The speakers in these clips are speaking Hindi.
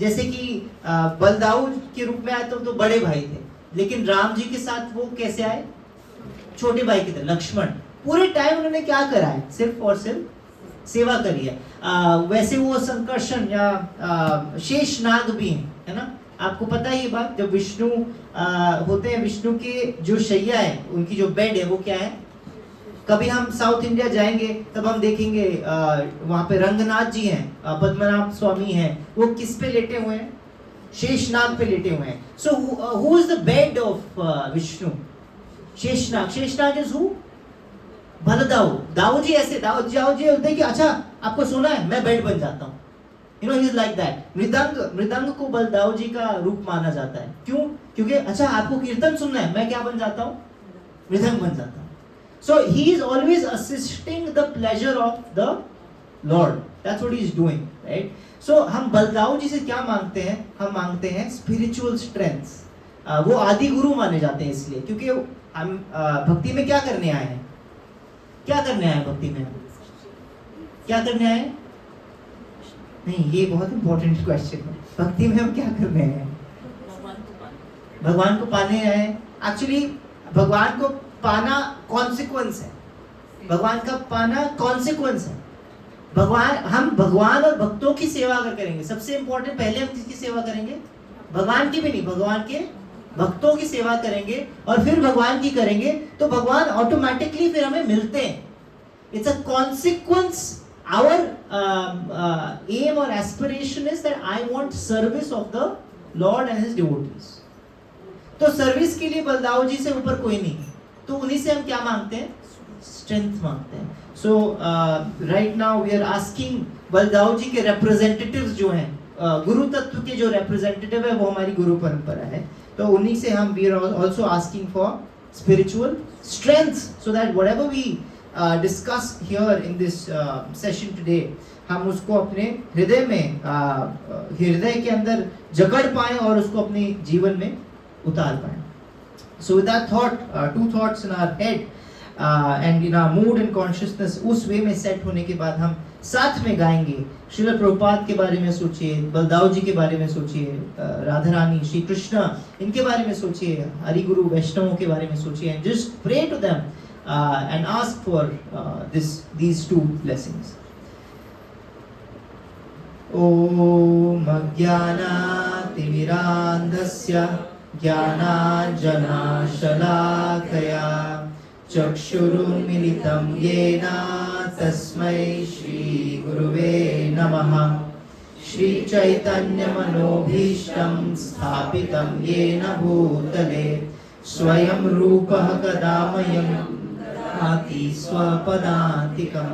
जैसे कि बलदाऊ के रूप में आए तो बड़े भाई थे, लेकिन राम जी के साथ वो कैसे आए? छोटे भाई की तरह। लक्ष्मण पूरे टाइम उन्होंने क्या करा है? सिर्फ और सिर्फ सेवा करी है। वैसे वो संकर्षण या शेषनाग भी है ना, आपको पता है ये बात। जब विष्णु होते हैं, विष्णु के जो शैया है, उनकी जो बेड है वो क्या है? कभी हम साउथ इंडिया जाएंगे तब हम देखेंगे वहां पे रंगनाथ जी हैं, पद्मनाभ स्वामी हैं, वो किस पे लेटे हुए हैं? शेषनाग पे लेटे हुए हैं। So who is the bed of Vishnu? Sheshnag. Sheshnag is who? Baldau. Dau ji ऐसे, दाऊ जी बोलते हैं कि अच्छा आपको सोना है, मैं बेड बन जाता हूँ। You know he is like that. मृदंग को बलदाऊ जी का रूप माना जाता है। क्यों? क्योंकि अच्छा आपको कीर्तन सुनना है, मैं क्या बन जाता हूँ? मृदंग बन जाता हूँ। So he is always assisting the pleasure of the Lord. That's what he is doing, right? So हम बलदाऊ जी से क्या मांगते हैं? हम मांगते हैं spiritual strength. वो आदि गुरु माने जाते हैं इसलिए, क्योंकि हम भक्ति में क्या करने आए हैं? क्या करने आए हैं भक्ति में? क्या करने आए हैं? नहीं, ये बहुत इंपॉर्टेंट क्वेश्चन है। भक्ति में हम क्या करने आए हैं? भगवान को पाने आए हैं। एक्चुअली भगवान को पाना कॉन्सिक्वेंस है। भगवान का पाना कॉन्सिक्वेंस है। हम भगवान और भक्तों की सेवा अगर करेंगे, सबसे इंपॉर्टेंट, पहले हम किसकी सेवा करेंगे? भगवान की भी नहीं, भगवान के भक्तों की सेवा करेंगे और फिर भगवान की करेंगे, तो भगवान ऑटोमेटिकली फिर हमें मिलते हैं। It's a consequence. Our aim और aspiration is that I want service of the Lord and his devotees. तो सर्विस के लिए बलदाऊ जी से ऊपर कोई नहीं, तो उन्हीं से हम क्या मांगते हैं? स्ट्रेंथ मांगते हैं। So right now we are asking Baldau ji के रिप्रेजेंटेटिव्स जो हैं, गुरु तत्व के जो रिप्रेजेंटेटिव है, वो हमारी गुरु परंपरा है, तो उन्हीं से हम we are also asking for spiritual strength, so that whatever we discuss here in this session today, हम उसको अपने हृदय में, हृदय के अंदर जकड़ पाएं और उसको अपने जीवन में उतार पाएं। So with that thought, two thoughts in our head and in our mood and consciousness, उस वे में सेट होने के बाद हम साथ में गाएंगे। श्रील प्रभुपाद के बारे में सोचिए, बलदाऊ जी के बारे में सोचिए, राधा रानी, श्री कृष्ण, इनके बारे में सोचिए, हरि गुरु वैष्णवों के बारे में सोचिए, and just pray to them and ask for these two blessings. Om Ajnana-timirandhasya ज्ञानाञ्जनशलाकया चक्षुरुन्मिलितं येन तस्मै श्रीगुरुवे नमः। श्रीचैतन्यमनोभीष्टं स्थापितं येन भूतले स्वयं रूपः कदा मह्यं ददाति स्वपदान्तिकं।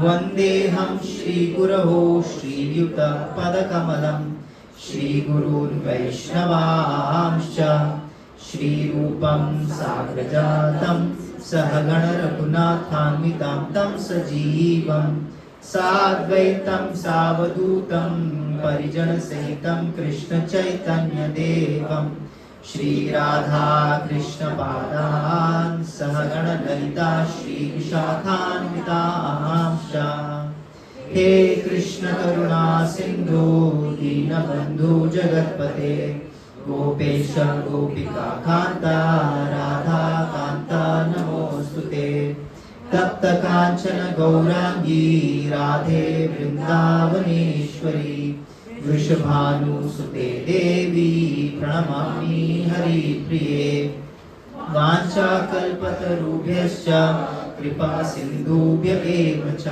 वन्देऽहं श्रीगुरवो श्रीयुतपदकमलं श्रीगुरून् वैष्णवांश्च श्रीरूपं साग्रजातं सहगण रघुनाथान्वितं तं सजीवं साद्वैतं सावधूतं परिजनसहितं कृष्णचैतन्यदेवं श्रीराधा कृष्णपादान् सहगण ललिता श्रीविशाखान्वितांश्च। हे कृष्ण करुणा सिंधु दीनबंधु जगत्पते गोपेश गोपिका कांता राधा कांता नमोस्तुते। तप्त कांचन गौरांगी राधे वृंदावनेश्वरी वृषभानुसुते देवी प्रणमामि हरिप्रिये। वाञ्छाकल्पतरुभ्यश्च कृपा सिन्धुभ्य एव च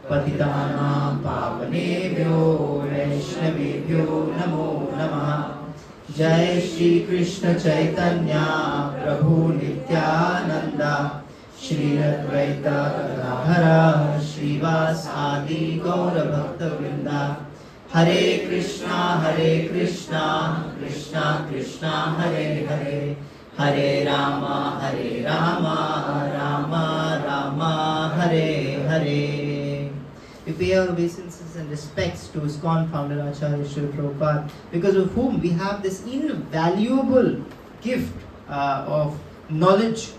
पतितानां पावनेभ्यो वैष्णवेभ्यो नमो नमः। जय श्री कृष्ण चैतन्य प्रभु नित्यानंद श्री अद्वैत गदाधर श्रीवासादि गौर भक्तवृंद। हरे कृष्णा कृष्णा कृष्णा हरे हरे, हरे Ram Ram Ram Hare Hare. We pay our obeisances and respects to ISKCON founder Acharya Srila Prabhupada, because of whom we have this invaluable gift of knowledge.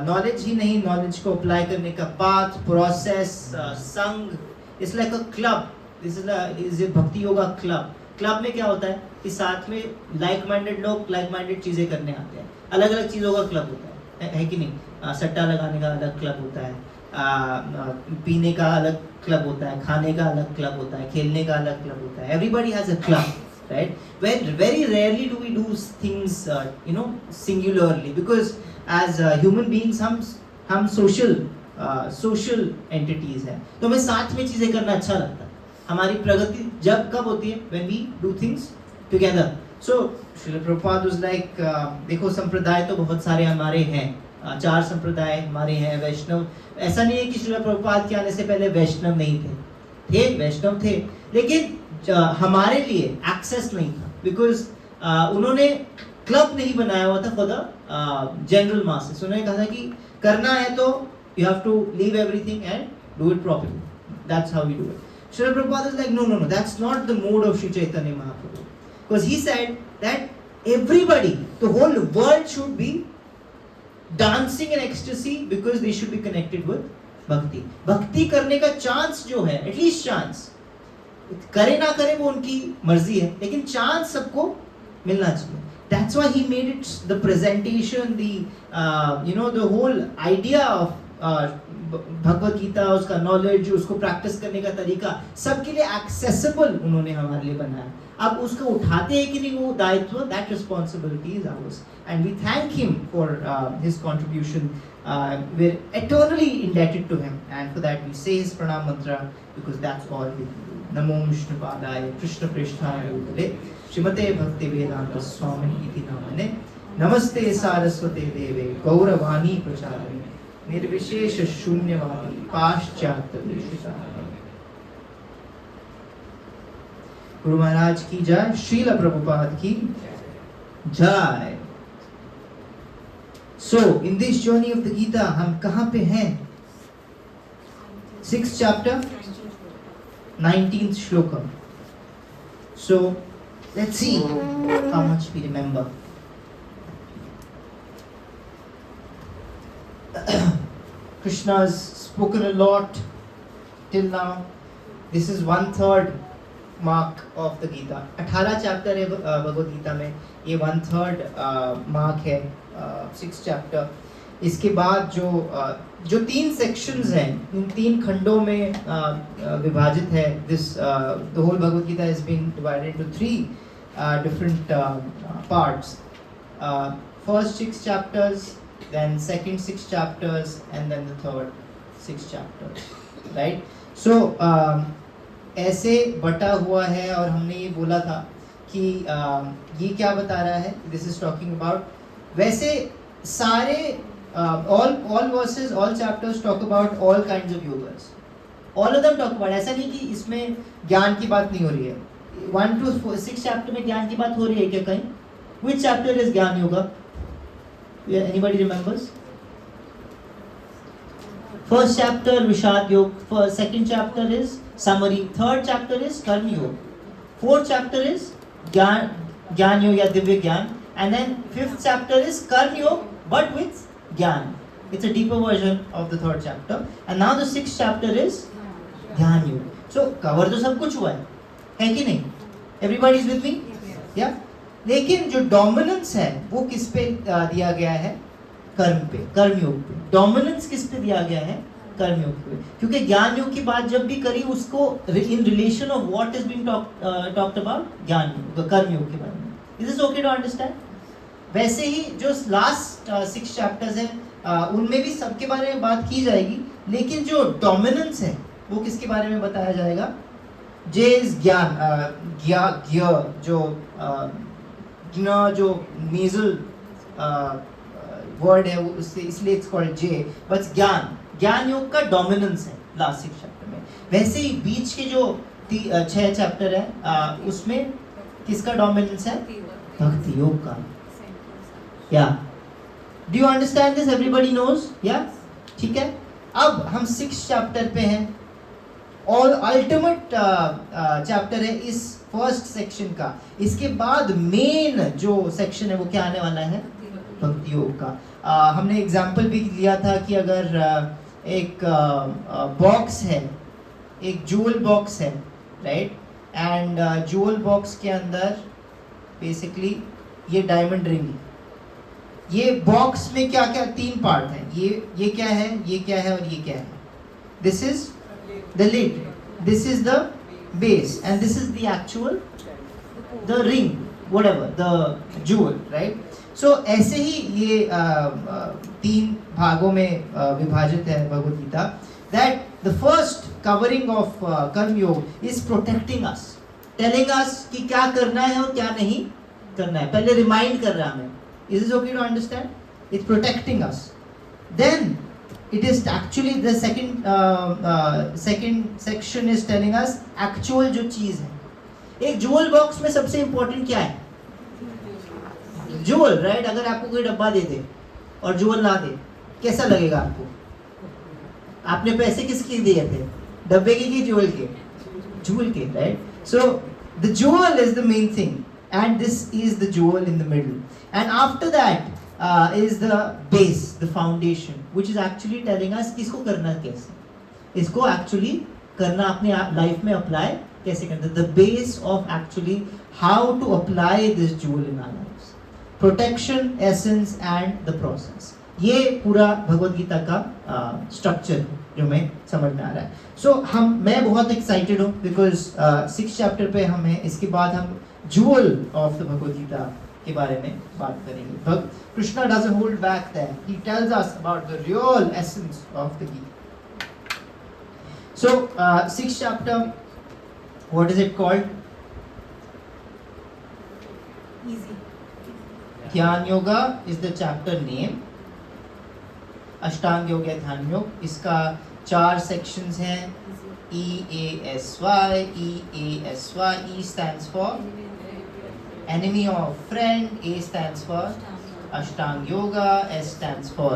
Knowledge ही नहीं, knowledge को apply करने का path, process, संघ. It's like a club. This is a Bhakti Yoga club. Club में क्या होता है कि साथ में लाइक माइंडेड लोग लाइक माइंडेड चीजें करने आते हैं, अलग अलग चीजों का क्लब होता है कि नहीं? सट्टा लगाने का अलग क्लब होता है, पीने का अलग क्लब होता है, खाने का अलग क्लब होता है, खेलने का अलग क्लब होता है. Everybody has a club, right? Where very rarely do we do things singularly, because as human beings हम social entities हैं, तो हमें साथ में चीजें करना अच्छा लगता है. हमारी प्रगति जब कब होती है? when we do things together. So Srila Prabhupada was like देखो संप्रदाय तो बहुत सारे हमारे हैं, 4 संप्रदाय हमारे हैं. वैष्णव, ऐसा नहीं है कि श्रील प्रभुपाद के आने से पहले वैष्णव नहीं थे, वैष्णव थे, लेकिन हमारे लिए एक्सेस नहीं था, बिकॉज उन्होंने क्लब नहीं बनाया हुआ था फॉर द जनरल मासेस. उन्होंने कहा था कि करना है तो you have to leave everything and do it properly. That's how we do it. Srila Prabhupada is like, no, that's not the mode of Sri Chaitanya Mahaprabhu. Because he said that everybody, the whole world should be dancing in ecstasy because they should be connected with bhakti. Bhakti करने का चांस जो है, at least चांस, करे ना करे वो उनकी मर्जी है, लेकिन चांस सबको मिलना चाहिए. That's why he made it the presentation, the whole idea of Bhagavad Gita, उसका नॉलेज, उसको प्रैक्टिस करने का तरीका सबके लिए एक्सेसिबल उन्होंने हमारे लिए बनाया. अब उसको उठाते हैं कि नहीं वो दायित्व, that responsibility is ours, and we thank him for his contribution. We are eternally indebted to him, and for that we say his pranam mantra, because that's all we do. नमो विष्णुपादाय कृष्ण पृष्ठाय भूतले श्रीमते भक्ति वेदांत स्वामी इति नामने नमस्ते सारस्वते देवे गौरवाणी प्रचारिणे निर्विशेष शून्यवादी पाश्चात्य देशिकारिणे. गुरु महाराज की जय, श्रील प्रभुपाद की जय. So in this journey of the Gita हम कहाँ पे हैं? 6th chapter 19th shloka. So let's see how much we remember. Krishna has spoken a lot till now. This is 1/3 mark of the Gita. 18 chapter है भगवद गीता में, ये 1/3 मार्क है 6th चैप्टर. इसके बाद जो 3 सेक्शंस हैं, इन 3 खंडों में विभाजित है. This the whole Bhagavad Gita has been divided into 3 different parts. First 6 chapters, then second 6 chapters, and then the third 6 chapters, right? So ऐसे बटा हुआ है, और हमने ये बोला था कि ये क्या बता रहा है? This is talking about, वैसे सारे all verses, all chapters talk about all kinds of yogas. All of them talk about, ऐसा नहीं कि इसमें ज्ञान की बात नहीं हो रही है. 1 to 6 चैप्टर में ज्ञान की बात हो रही है क्या कहीं? Which chapter is ज्ञान yoga? Anybody remembers? First chapter Vishad Yoga, second chapter is summary, third chapter is Karma Yoga, fourth chapter is Gyan Yoga, Divya Gyan, and then 5th chapter is Karma Yoga but with Gyan. It's a deeper version of the 3rd chapter, and now the 6th chapter is Gyan Yoga. So cover तो सब कुछ हुआ है कि नहीं? Everybody is with me? Yeah. लेकिन जो डोमिनेंस है वो किस पे दिया गया है? कर्म पे, कर्मयोग पे. डोमिनेंस किस पे दिया गया है? कर्मयोग पे. क्योंकि ज्ञान योग की बात जब भी करी उसको in relation of what is being talked about jnana yoga, karmayoga के बारे में. Is this okay to understand? वैसे ही जो लास्ट 6 चैप्टर्स हैं उनमें भी सबके बारे में बात की जाएगी, लेकिन जो डोमिनेंस है वो किसके बारे में बताया जाएगा? जे इज ज्ञान, जो नेजल वर्ड है वो उससे, इसलिए इट्स कॉल्ड जे. बस ज्ञान योग का डोमिनेंस है लास्ट 6 चैप्टर में. वैसे ही बीच के जो 6 चैप्टर है उसमें किसका डोमिनेंस है? भक्ति योग का. या do you understand this? Everybody knows? या ठीक है. अब हम 6 चैप्टर पे हैं, और अल्टीमेट चैप्टर है इस फर्स्ट सेक्शन का. इसके बाद मेन जो सेक्शन है वो क्या आने वाला है? भक्ति योग का. हमने एग्जाम्पल भी लिया था कि अगर एक बॉक्स है, एक जूल बॉक्स है, राइट, एंड ज्वेल बॉक्स के अंदर बेसिकली ये डायमंड रिंग है। ये बॉक्स में क्या क्या 3 पार्ट हैं, ये क्या है, ये क्या है और ये क्या है। This is the lid, this is the base and this is the actual the ring, whatever the jewel, right. सो ऐसे ही ये 3 भागों में विभाजित है Bhagavad Gita. That the first covering of karma yoga is protecting us, telling us कि क्या करना है और क्या नहीं करना है, पहले रिमाइंड कर रहा है हमें। Is it okay to understand? It's protecting us. Then it is actually the second section is telling us actual जो चीज है। एक ज्वेल बॉक्स में सबसे इंपॉर्टेंट क्या है? Jewel, right. अगर आपको कोई डब्बा दे दे और ज्वेल ना दे, कैसा लगेगा आपको? आपने पैसे किसके दिए थे, डब्बे के कि ज्वेल के? ज्वेल के, right. So the jewel is the main thing and this is the jewel in the middle, and after that is the base, the foundation, which is actually telling us इसको करना कैसे, इसको actually करना अपने लाइफ में अप्लाई कैसे करना, the base of actually how to apply this jewel in our lives, protection, essence and the process। ये पूरा भगवद गीता का स्ट्रक्चर है जो मैं समझ में आ रहा है। सो मैं बहुत एक्साइटेड हूँ बिकॉज 6 चैप्टर पे हमें, इसके बाद हम jewel of the Bhagavad Gita के बारे में बात करेंगे। But Krishna doesn't hold back there. He tells us about the real essence of the Gita. So, 6th chapter, what is it called? Easy. Dhyan Yoga is the chapter name. Ashtang Yoga Dhyan Yoga, इसका 4 sections हैं। EASY, EASY, E stands for enemy of friend, A stands for Ashtang Yoga, S stands for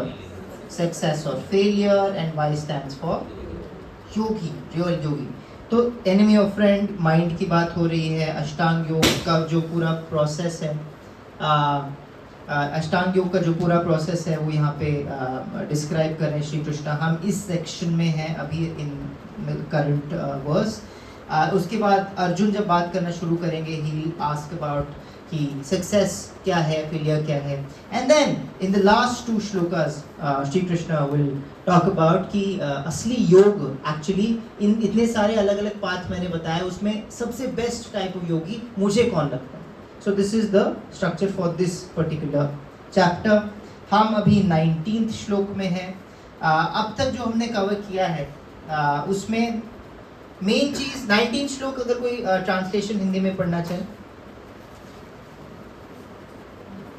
success or failure and Y stands for yogi, real yogi। तो enemy of friend माइंड की बात हो रही है। अष्टांग योग का जो पूरा प्रोसेस है, अष्टांग योग का जो पूरा प्रोसेस है वो यहाँ पे डिस्क्राइब कर रहे हैं श्री कृष्ण। हम इस सेक्शन में हैं अभी इन करंट वर्स। उसके बाद अर्जुन जब बात करना शुरू करेंगे, ही आस्क अबाउट कि सक्सेस क्या है, फेलियर क्या है, and then in the last 2 shlokas Shri Krishna will talk about कि असली योग एक्चुअली इन इतने सारे अलग अलग पाथ मैंने बताया, उसमें सबसे बेस्ट टाइप ऑफ योगी मुझे कौन लगता है। So this is the structure for this particular chapter. हम अभी 19th श्लोक में हैं। अब तक जो हमने कवर किया है उसमें मेन चीज 19 श्लोक, अगर कोई ट्रांसलेशन हिंदी में पढ़ना चाहे,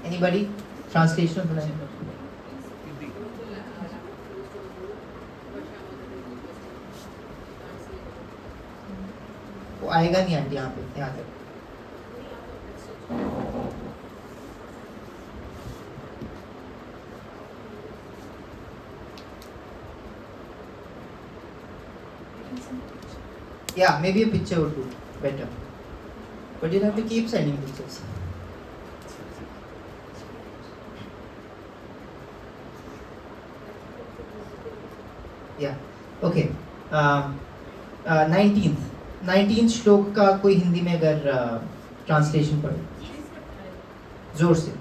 एनीबॉडी ट्रांसलेशन पढ़ना चाहे? वो आएगा नहीं आंटी, यहाँ पे ध्यान रखो। Yeah, maybe a picture would do better. But you'll have to keep sending pictures. Yeah, okay. 19th श्लोक का कोई हिंदी में अगर ट्रांसलेशन पढ़े जोर से।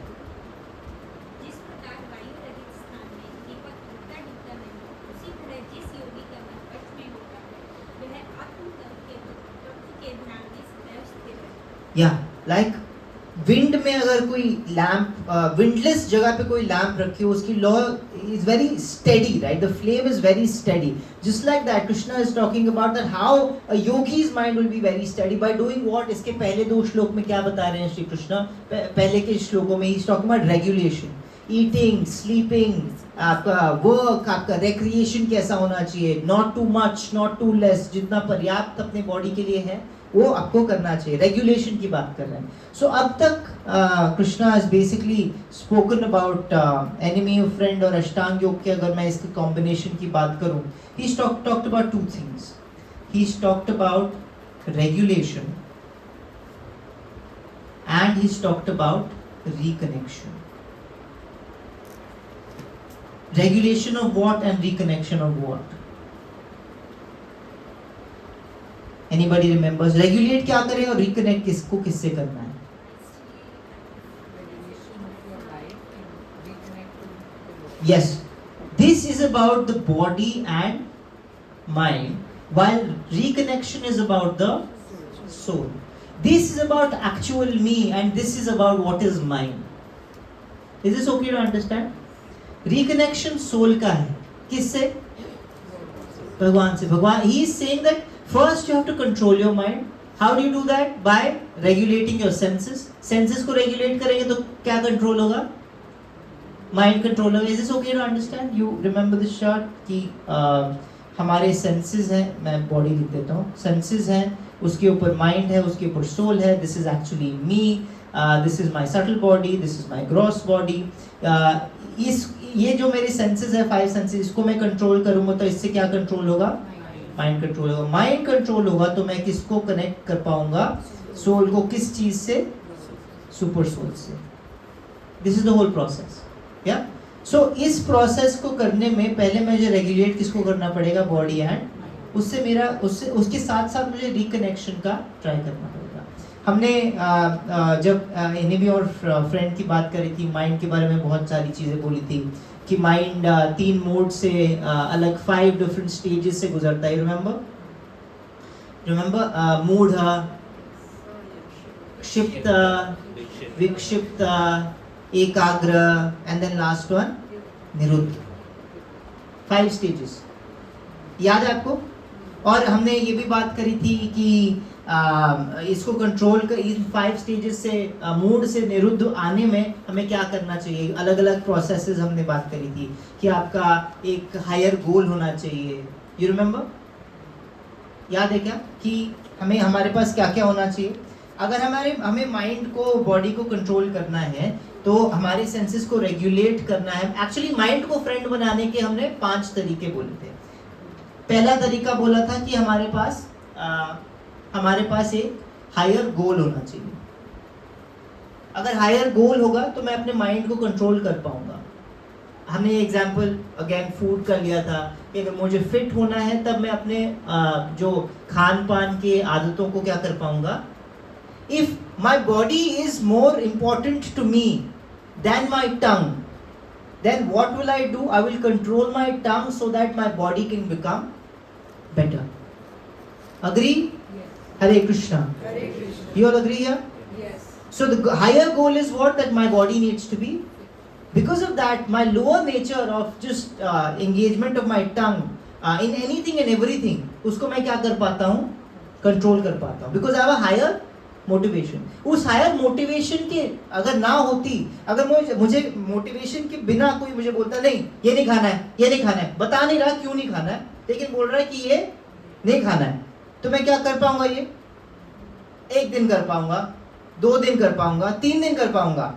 जिस प्रकार वायु रहित स्थान में दीपक उगता दिखता नहीं, उसी तरह जिस योगी का मन वश में होता है, वह आत्मतत्व के ध्यान में सदैव स्थिर है। या लाइक विंड में अगर कोई लैंप, विंडलेस जगह पे कोई लैंप रखी हो, उसकी law is very steady, right, the flame is very steady. Just like that Krishna is talking about that how a yogis mind will be very steady by doing what. इसके पहले 2 श्लोक में क्या बता रहे हैं श्री कृष्ण? पहले के श्लोकों में he is talking about regulation, eating, sleeping, आपका वर्क, आपका रिक्रिएशन कैसा होना चाहिए, not too much not too less, जितना पर्याप्त अपने बॉडी के लिए है वो आपको करना चाहिए, रेगुलेशन की बात कर रहे हैं। सो अब तक Krishna has basically spoken about enemy of friend और अष्टांग योग के, अगर मैं इसके कॉम्बिनेशन की बात करूं, he talked about 2 things. He talked about regulation and he talked about reconnection. Regulation of what and reconnection of what? Anybody remembers? Regulate क्या करें और रिकनेक्ट किसको किससे करना है? Yes, this is about the body and mind, while reconnection is about the soul. This is about actual me and this is about what is mine. Is this okay to understand? Reconnection soul का है, किससे? भगवान से. भगवान, he is saying that first you have to control your mind. How do you do that? By regulating your senses. Senses को regulate करेंगे तो क्या control होगा? Mind control होगा. Is this okay to understand? You remember this chart कि हमारे senses हैं, मैं body लिख देता हूँ. Senses हैं, उसके ऊपर mind है, उसके ऊपर soul है. This is actually me. This is my subtle body. This is my gross body. ये जो मेरे सेंसेस है, 5 सेंसेस, इसको मैं कंट्रोल करूंगा तो इससे क्या कंट्रोल होगा? माइंड कंट्रोल होगा. माइंड कंट्रोल होगा तो मैं किसको कनेक्ट कर पाऊंगा? सोल को. किस चीज से? सुपर सोल से. This is the whole process. या सो इस प्रोसेस को करने में पहले मुझे रेगुलेट किसको करना पड़ेगा? Body and. उससे उसके साथ साथ मुझे रिकनेक्शन का ट्राई करना पड़ेगा. हमने जब एनीबी और फ्रेंड की बात करी थी, माइंड के बारे में बहुत सारी चीज़ें बोली थी कि माइंड 3 मोड से अलग 5 डिफरेंट स्टेजेस से गुजरता है. रिमेंबर मूढ़, क्षिप्त, विक्षिप्त, एकाग्र एंड देन लास्ट वन निरुद्ध. 5 स्टेजेस याद है आपको? और हमने ये भी बात करी थी कि इसको कंट्रोल कर, इन 5 स्टेजेस से मूड से निरुद्ध आने में हमें क्या करना चाहिए. अलग अलग प्रोसेसेस हमने बात करी थी कि आपका एक हायर गोल होना चाहिए. You remember? याद है क्या कि हमें हमारे पास क्या क्या होना चाहिए? अगर हमें माइंड को, बॉडी को कंट्रोल करना है तो हमारे सेंसेस को रेगुलेट करना है. एक्चुअली माइंड को फ्रेंड बनाने के हमने 5 तरीके बोले थे. पहला तरीका बोला था कि हमारे पास एक हायर गोल होना चाहिए. अगर हायर गोल होगा तो मैं अपने माइंड को कंट्रोल कर पाऊंगा. हमने ये एग्जांपल अगेन फूड का लिया था कि अगर मुझे फिट होना है तब मैं अपने जो खान पान के आदतों को क्या कर पाऊंगा. If my body is more important to me then my tongue, then what will I do? I will control my tongue so that my body can become better. Agree? Yes. Hare Krishna. Hare Krishna. You all agree here? Yes. So the higher goal is what? That my body needs to be. Because of that, my lower nature of just engagement of my tongue in anything and everything, उसको मैं क्या कर पाता हूँ? Control कर पाता हूँ. Because I have a higher motivation. उस हायर मोटिवेशन के अगर ना होती, अगर मुझे मोटिवेशन के बिना कोई मुझे बोलता नहीं ये नहीं खाना है, ये नहीं खाना है, बता नहीं रहा क्यों नहीं खाना है, लेकिन बोल रहा है कि ये नहीं खाना है, तो मैं क्या कर पाऊंगा? ये 1 दिन कर पाऊंगा, 2 दिन कर पाऊंगा, 3 दिन कर पाऊंगा,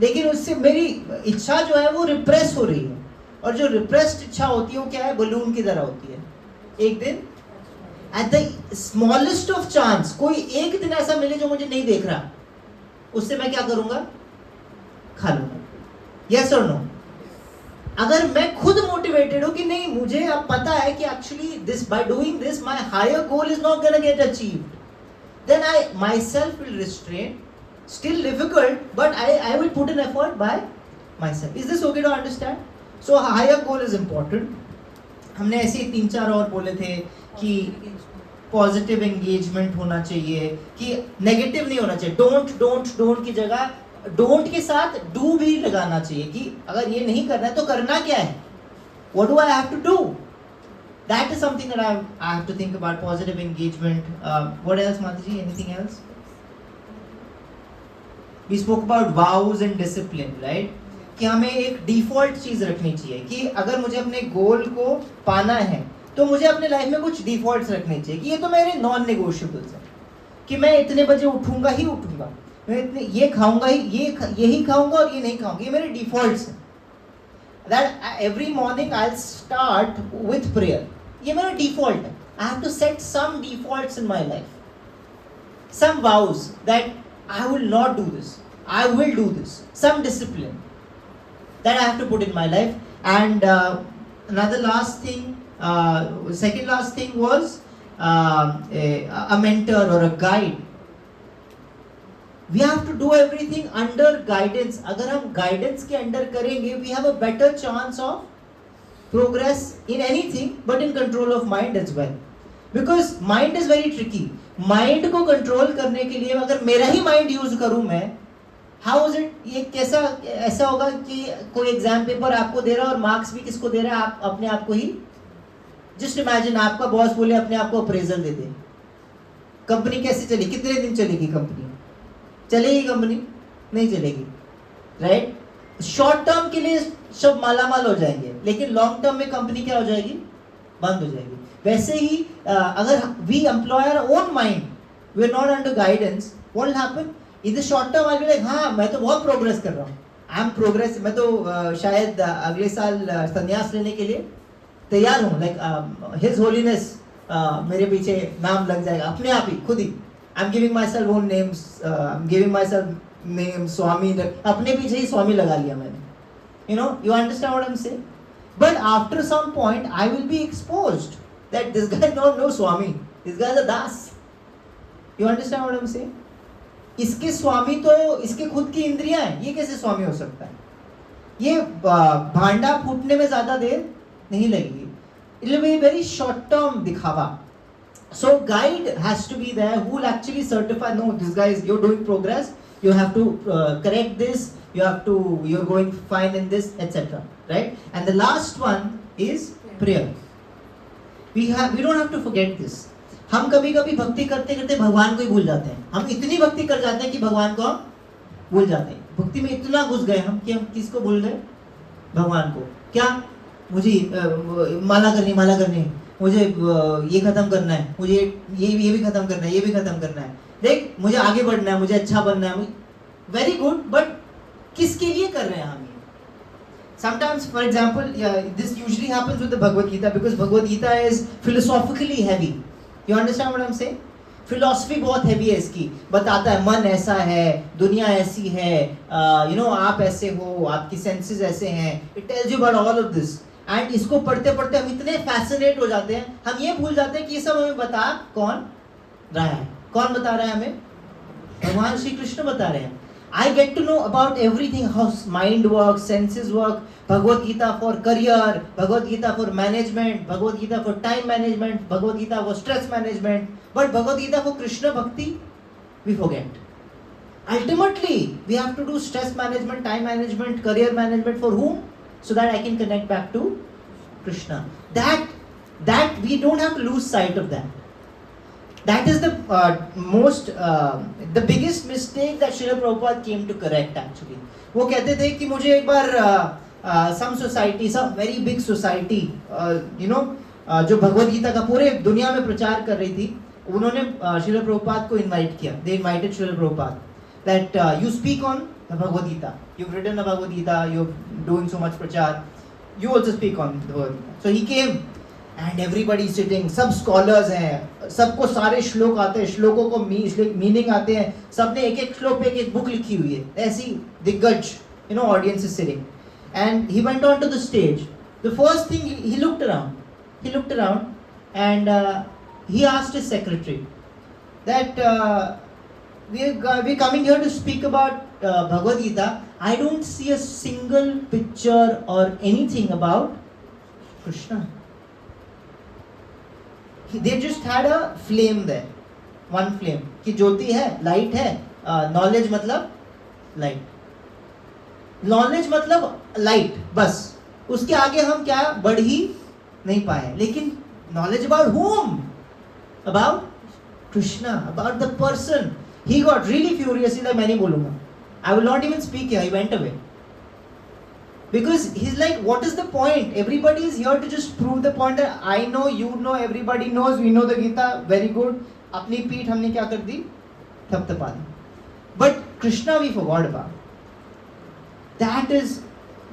लेकिन उससे मेरी इच्छा जो है वो रिप्रेस हो रही है. और जो रिप्रेस्ड इच्छा होती है वो क्या है? बलून की तरह होती है. एक दिन at the smallest of chance, कोई एक दिन ऐसा मिले जो मुझे नहीं देख रहा, उससे मैं क्या करूंगा? खा लूंगा. yes or no? अगर मैं खुद मोटिवेटेड हूं कि नहीं, मुझे अब पता है कि actually this, by doing this my higher goal is not gonna get achieved, then I myself will restrain. Still difficult, but I will put an effort by myself. Is this okay to understand? So higher goal is important. हमने ऐसे 3-4 और बोले थे कि पॉजिटिव एंगेजमेंट होना चाहिए, कि नेगेटिव नहीं होना चाहिए. डोंट की जगह डोंट के साथ डू भी लगाना चाहिए कि अगर ये नहीं करना है तो करना क्या है? What do I have to do? That is something that I have to think about. Positive engagement. What else Mata ji? Anything else? We spoke about vows and discipline, right? कि हमें एक डिफॉल्ट चीज रखनी चाहिए कि अगर मुझे अपने गोल को पाना है तो मुझे अपने लाइफ में कुछ डिफॉल्ट्स रखने चाहिए कि ये तो मेरे नॉन नेगोशिएबल्स हैं, कि मैं इतने बजे उठूंगा ही उठूंगा, मैं इतने ये खाऊंगा ही, यही खाऊंगा और ये नहीं खाऊंगा. ये मेरे डिफॉल्ट्स हैं. That every morning I will start with prayer. ये मेरा डिफॉल्ट है. I have to set some defaults in my life, some vows that I will not do this, I will do this, some discipline that I have to put in my life. And another last thing, second last thing was a mentor or a guide. We have to do everything under guidance. अगर हम guidance के under करेंगे, we have a better chance of progress in anything, but in control of mind as well. Because mind is very tricky. Mind को control करने के लिए अगर मेरा ही mind use करूँ मैं, how is it? ये कैसा ऐसा होगा कि कोई एग्जाम पेपर आपको दे रहा है और मार्क्स भी किसको दे रहा है? आप अपने आप को ही. जस्ट इमेजिन आपका बॉस बोले अपने आप को अप्रेजल दे दे. कंपनी कैसे चलेगी? कितने दिन चलेगी कंपनी? चलेगी कंपनी? नहीं चलेगी, राइट? शॉर्ट टर्म के लिए सब मालामाल हो जाएंगे, लेकिन लॉन्ग टर्म में कंपनी क्या हो जाएगी? बंद हो जाएगी. वैसे ही अगर we employ our own mind, we are not under guidance, what will happen? In the short term I will like हाँ मैं तो बहुत प्रोग्रेस कर रहा हूँ, आई एम प्रोग्रेस, मैं तो शायद अगले साल संन्यास लेने के लिए तैयार हूँ, लाइक हिज होलीनेस मेरे पीछे नाम लग जाएगा अपने आप ही, खुद ही. I am giving my self own names, I am giving my self name Swami, अपने पीछे ही स्वामी लगा लिया मैंने. You know, you understand what I am saying? But after some point I will be exposed that this guy not no Swami, this guy is a Das. You understand what I am saying? इसके स्वामी तो इसके खुद की इंद्रियां हैं, ये कैसे स्वामी हो सकता है? ये भांडा फूटने में ज्यादा देर नहीं लगेगी. It will be very short term दिखावा. So guide has to be there who will actually certify, no, this guy is, you're doing progress, you have to correct this, you're going fine in this, etc. Right? And the last one is prayer. We don't have to forget this. हम कभी कभी भक्ति करते करते भगवान को ही भूल जाते हैं. हम इतनी भक्ति कर जाते हैं कि भगवान को हम भूल जाते हैं. भक्ति में इतना घुस गए हम कि हम किसको भूल गए? भगवान को. क्या? मुझे माला करनी, मुझे ये खत्म करना है, मुझे ये भी खत्म करना है, ये भी खत्म करना है. देख, मुझे आगे बढ़ना है, मुझे अच्छा बनना है. वेरी गुड, बट किसके लिए कर रहे हैं हम ये? Sometimes, for example, this usually happens with the Bhagavad Gita because Bhagavad Gita is philosophically heavy. You understand what I'm saying? Philosophy बहुत हैवी है इसकी. बताता है मन ऐसा है, दुनिया ऐसी है, यू नो आप ऐसे हो, आपकी सेंसेस ऐसे हैं. It tells you about all of this. And इसको पढ़ते पढ़ते हम इतने फैसिनेट हो जाते हैं, हम ये भूल जाते हैं कि ये सब हमें बता कौन रहा है. कौन बता रहा है हमें? भगवान श्री कृष्ण बता रहे हैं. I get to know about everything, how mind works, senses work. Bhagavad Gita for career, Bhagavad Gita for management, Bhagavad Gita for time management, Bhagavad Gita for stress management. But Bhagavad Gita for Krishna Bhakti, we forget. Ultimately, we have to do stress management, time management, career management for whom? So that I can connect back to Krishna. That we don't have to lose sight of that. That is the biggest mistake that Srila Prabhupada came to correct actually. वो कहते थे कि मुझे एक बार some society, some very big society, you know, जो भगवद गीता का पूरे दुनिया में प्रचार कर रही थी, उन्होंने Srila Prabhupada को invite किया. They invited Srila Prabhupada that you speak on the Bhagavad Gita. You've written the Bhagavad Gita, you're doing so much prachar. You also speak on the Bhagavad Gita. So he came. And everybody sitting, सब स्कॉलर्स हैं, सबको सारे श्लोक आते हैं, श्लोकों को मीनिंग आते हैं, सबने एक एक श्लोक पे एक एक बुक लिखी हुई है. ऐसी दिग्गज, you know, audience is sitting. And he went on to the stage. The first thing he looked around and he asked his secretary that we coming here to speak about Bhagavad Gita. I don't see a single picture or anything about Krishna. They just had a flame there, one flame, कि ज्योति है, लाइट है. नॉलेज मतलब लाइट, नॉलेज मतलब लाइट, बस. उसके आगे हम क्या बढ़ ही नहीं पाए. लेकिन knowledge about whom? About Krishna, about the person. He got really furious. He's like, मैं नहीं बोलूँगा. I will not even speak here. He went away. Because he's like, what is the point? Everybody is here to just prove the point that I know, you know, everybody knows, we know the Gita, very good. अपनी पीठ हमने क्या कर दी? थपथपा दी. But Krishna we forgot about. That is,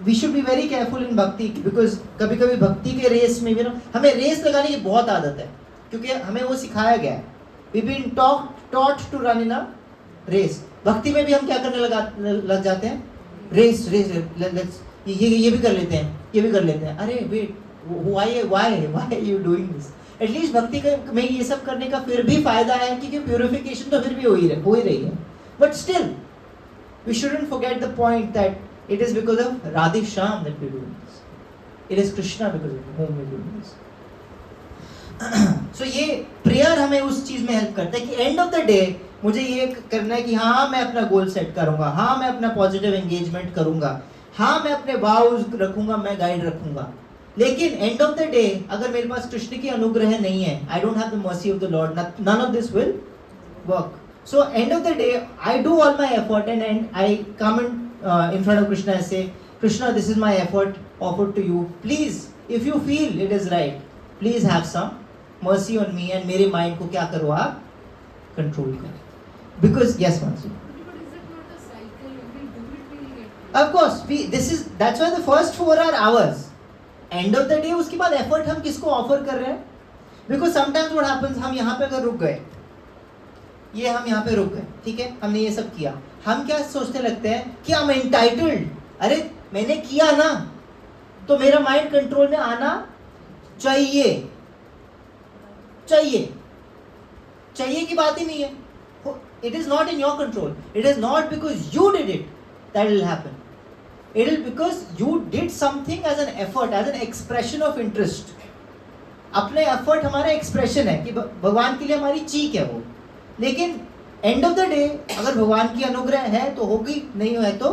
we should be very careful in bhakti because कभी कभी भक्ति के रेस में भी ना हमें रेस लगाने की बहुत आदत है, क्योंकि हमें वो सिखाया गया है. We've been taught to run in a race. भक्ति में भी हम क्या करने लग जाते हैं? रेस. Let's ये भी कर लेते हैं, ये भी कर लेते हैं. अरे wait, why are you doing this? At least भक्ति में ये सब करने का फिर भी फायदा है, क्योंकि प्यूरिफिकेशन तो फिर भी हो ही रही है. But still we shouldn't forget the point that it is because of Radhe Shyam that we're doing this. It is Krishna because of whom we're doing this. So ये प्रेयर हमें उस चीज में हेल्प करता है कि एंड ऑफ द डे मुझे ये करना है कि हाँ मैं अपना गोल सेट करूंगा, हाँ मैं अपना पॉजिटिव एंगेजमेंट करूंगा, हाँ मैं अपने वाउज रखूंगा, मैं गाइड रखूंगा. लेकिन एंड ऑफ द डे अगर मेरे पास कृष्ण की अनुग्रह नहीं है, I don't have the mercy of the lord, none of this will work. So end of the day, I do all my effort and I come in front of Krishna and say, Krishna, this is my effort offered to you. Please, if you feel it is right, please have some mercy on me and मेरे mind को क्या करो आप control करो. Because yes, Mansi. But is it not a cycle? We'll do it, we'll get. Of course, that's why the first 4 are ours. End of the day उसके बाद effort हम किसको offer कर रहे हैं? Because sometimes what happens, हम यहाँ पे अगर रुक गए, ये हम यहाँ पे रुक गए, ठीक है, हमने ये सब किया, हम क्या सोचने लगते हैं कि हम एंटाइटल्ड, अरे मैंने किया ना तो मेरा माइंड कंट्रोल में आना चाहिए. चाहिए चाहिए की बात ही नहीं है. It is not in your control. It is not because you did it that will happen. It is because you did something as an effort, as an expression of interest. अपने एफर्ट हमारा एक्सप्रेशन है कि भगवान के लिए हमारी चीख है वो. लेकिन एंड ऑफ द डे अगर भगवान की अनुग्रह है तो होगी, नहीं है तो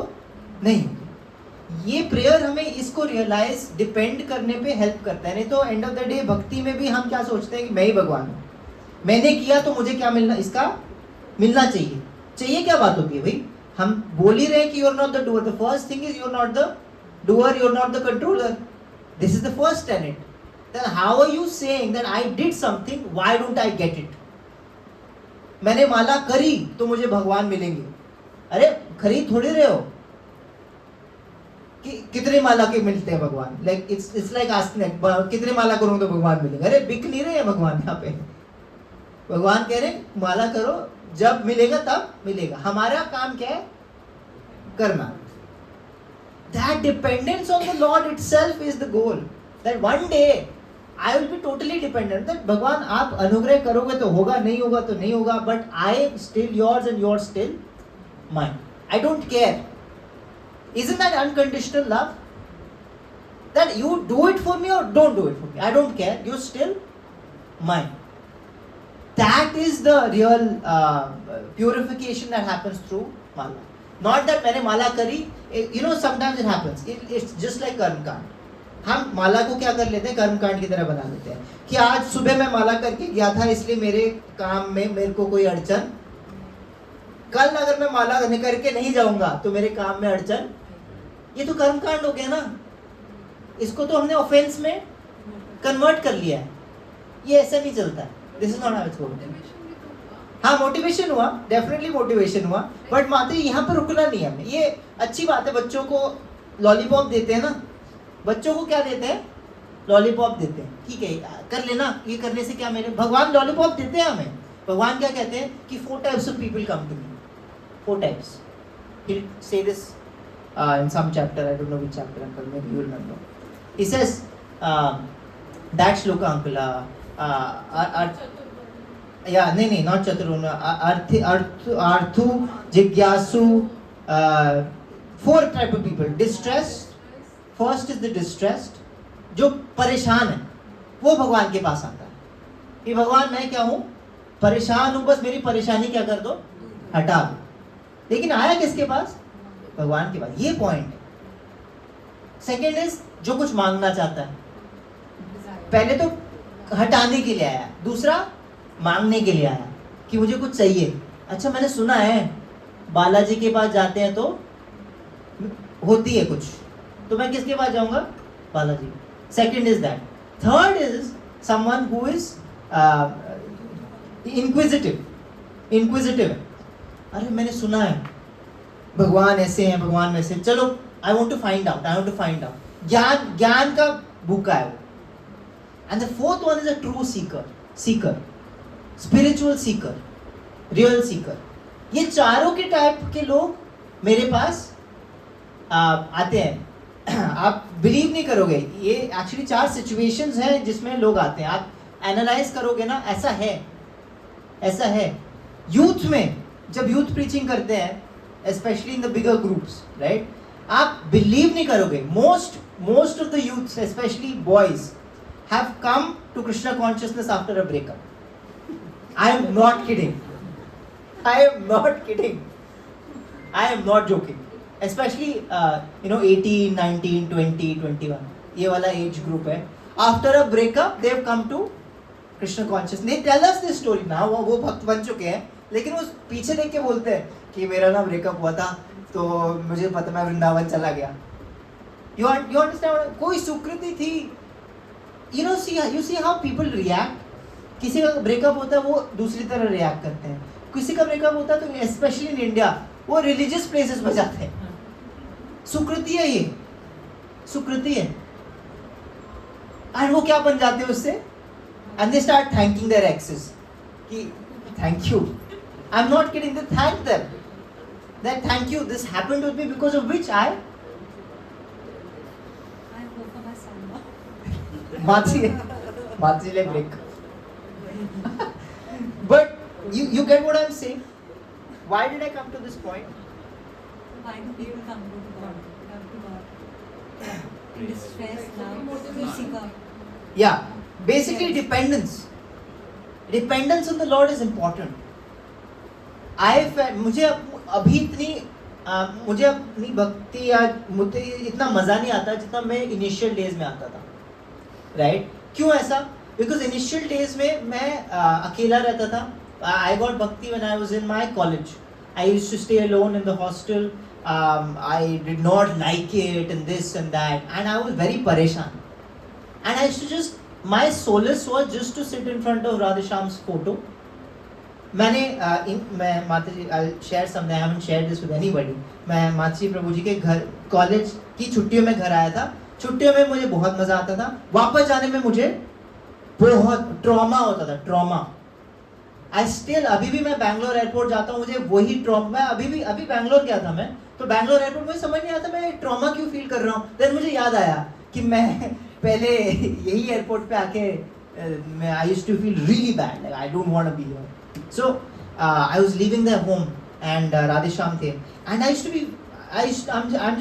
नहीं होगी. ये प्रेयर हमें इसको रियलाइज डिपेंड करने पे हेल्प करता है. नहीं तो एंड ऑफ द डे भक्ति में भी हम क्या सोचते हैं कि मैं ही भगवान हूँ, मैंने किया तो मुझे क्या मिलना, इसका मिलना चाहिए. चाहिए क्या बात होती है भाई? हम बोल ही रहे हैं कि you are not the doer. The first thing is you are not the doer, you are not the controller. This is the first tenet. Then how are you saying that I did something, why don't I get it? मैंने माला करी तो मुझे भगवान मिलेंगे. अरे खरीद थोड़ी रहे हो कि कितने माला के मिलते हैं भगवान. लाइक इट्स लाइक आस्किंग कितने माला करूं तो भगवान मिलेंगे. अरे बिक नहीं रहे हैं भगवान यहाँ पे. भगवान कह रहे हैं माला करो, जब मिलेगा तब मिलेगा. हमारा काम क्या है? करना. That dependence on the Lord itself is the goal. That one day I will be totally dependent. That भगवान आप अनुग्रह करोगे तो होगा, नहीं होगा तो नहीं होगा. But I am still yours and you're still mine. I don't care. Isn't that unconditional love? That you do it for me or don't do it for me. I don't care. You're still mine. That is the real purification that happens through mala. Not that मैंने माला करी. You know sometimes it happens. It's just like कर्म कांड. हम माला को क्या कर लेते हैं? कर्म कांड की तरह बना लेते हैं कि आज सुबह मैं माला करके गया था इसलिए मेरे काम में मेरे को कोई अड़चन, कल अगर मैं माला करके नहीं जाऊंगा तो मेरे काम में अड़चन. ये तो कर्म कांड हो गया ना. इसको तो हमने ऑफेंस में कन्वर्ट कर लिया है. ये ऐसा नहीं चलता है. This is not how it's going. हाँ मोटिवेशन हुआ, डेफिनेटली मोटिवेशन हुआ, बट माते यहाँ पर रुकना नहीं है हमें. ये अच्छी बात है. बच्चों को लॉलीपॉप देते हैं ना, बच्चों को क्या देते हैं? लॉलीपॉप देते हैं. ठीक है कर लेना, ये करने से क्या मेरे भगवान लॉलीपॉप देते हैं हमें. भगवान क्या कहते हैं कि 4 types of people come to me. 4 types. He'll say this in some chapter. I don't know which chapter, uncle. Maybe you remember. He says that shloka, uncle. Yeah, नहीं, not chaturvurna. Arthu, jigyasu. 4 type of people. Distressed. First is the distressed. जो परेशान है वो भगवान के पास आता है कि भगवान मैं क्या हूँ? परेशान हूँ, बस मेरी परेशानी क्या कर दो? हटा दो. लेकिन आया किसके पास? भगवान के पास. ये पॉइंट है. सेकेंड इज जो कुछ मांगना चाहता है. पहले तो हटाने के लिए आया, दूसरा मांगने के लिए आया कि मुझे कुछ चाहिए. अच्छा मैंने सुना है बालाजी के पास जाते हैं तो होती है कुछ, तो मैं किसके पास जाऊंगा? Balaji. Second is that. Third is someone who is inquisitive. अरे मैंने सुना है भगवान ऐसे हैं, भगवान वैसे, चलो I want to find out. ज्ञान का भूखा है वो. And the fourth one is a true seeker, spiritual seeker, real seeker. ये चारों के टाइप के लोग मेरे पास आते हैं. आप बिलीव नहीं करोगे, ये एक्चुअली 4 सिचुएशंस हैं जिसमें लोग आते हैं. आप एनालाइज करोगे ना, ऐसा है यूथ में, जब यूथ प्रीचिंग करते हैं specially in the bigger groups, right, आप बिलीव नहीं करोगे, most of the youth specially boys have come to Krishna consciousness after a breakup. I am not kidding, I am not joking. Especially, 18, 19, 20, 21. ये वाला एज ग्रुप है. After a breakup, they have come to Krishna consciousness. They tell us this story now. वो भक्त बन चुके हैं, लेकिन वो पीछे देख के बोलते हैं कि मेरा ना ब्रेकअप हुआ था, तो मुझे पता, मैं वृंदावन चला गया. You understand? कोई सुकृति थी. You see how people react. किसी का ब्रेकअप होता है वो दूसरी तरह रिएक्ट करते हैं. किसी का ब्रेकअप होता है तो स्पेशली इन इंडिया वो रिलीजियस प्लेसेस में जाते हैं. सुकृति है ये, सुकृति है. एंड वो क्या बन जाते हैं उससे, and they start thanking their access कि thank you. I am not kidding, they thank them that thank you, this happened with me because of which I go for my samba. माची ले break. But you get what I'm saying? Why did I come to this point? Why do people come to God? Come to God. In distress now, seek out. Yeah, basically dependence. Dependence on the Lord is important. मुझे अपनी भक्ति या मुझे इतना मजा नहीं आता जितना मैं इनिशियल डेज में आता था, राइट? क्यों ऐसा? बिकॉज इनिशियल डेज में मैं अकेला रहता था. I got bhakti when I was in my college. I used to stay alone in the hostel. I did not like it and this and that, and I was very pareshan. And I used to just, my solace was just to sit in front of Radhesham's photo. मैं माता जी, I'll share something. I haven't shared this with anybody. मैं माता जी प्रभु जी के घर, कॉलेज की छुट्टियों में घर आया था. छुट्टियों में मुझे बहुत मजा आता था. वापस जाने में मुझे बहुत ट्रॉमा होता था, ट्रॉमा. अभी भी मैं बैंगलोर एयरपोर्ट जाता हूँ, मुझे वही ट्रॉमा. मैं अभी बैंगलोर गया था मैं, तो बैंगलोर एयरपोर्ट मुझे समझ नहीं आता मैं ट्रॉमा क्यों फील कर रहा हूँ. देन मुझे याद आया कि मैं पहले यही एयरपोर्ट पे आके मैं I used to feel really bad, like I don't want to be here. So I was living there home and Radheshyam थे, and I am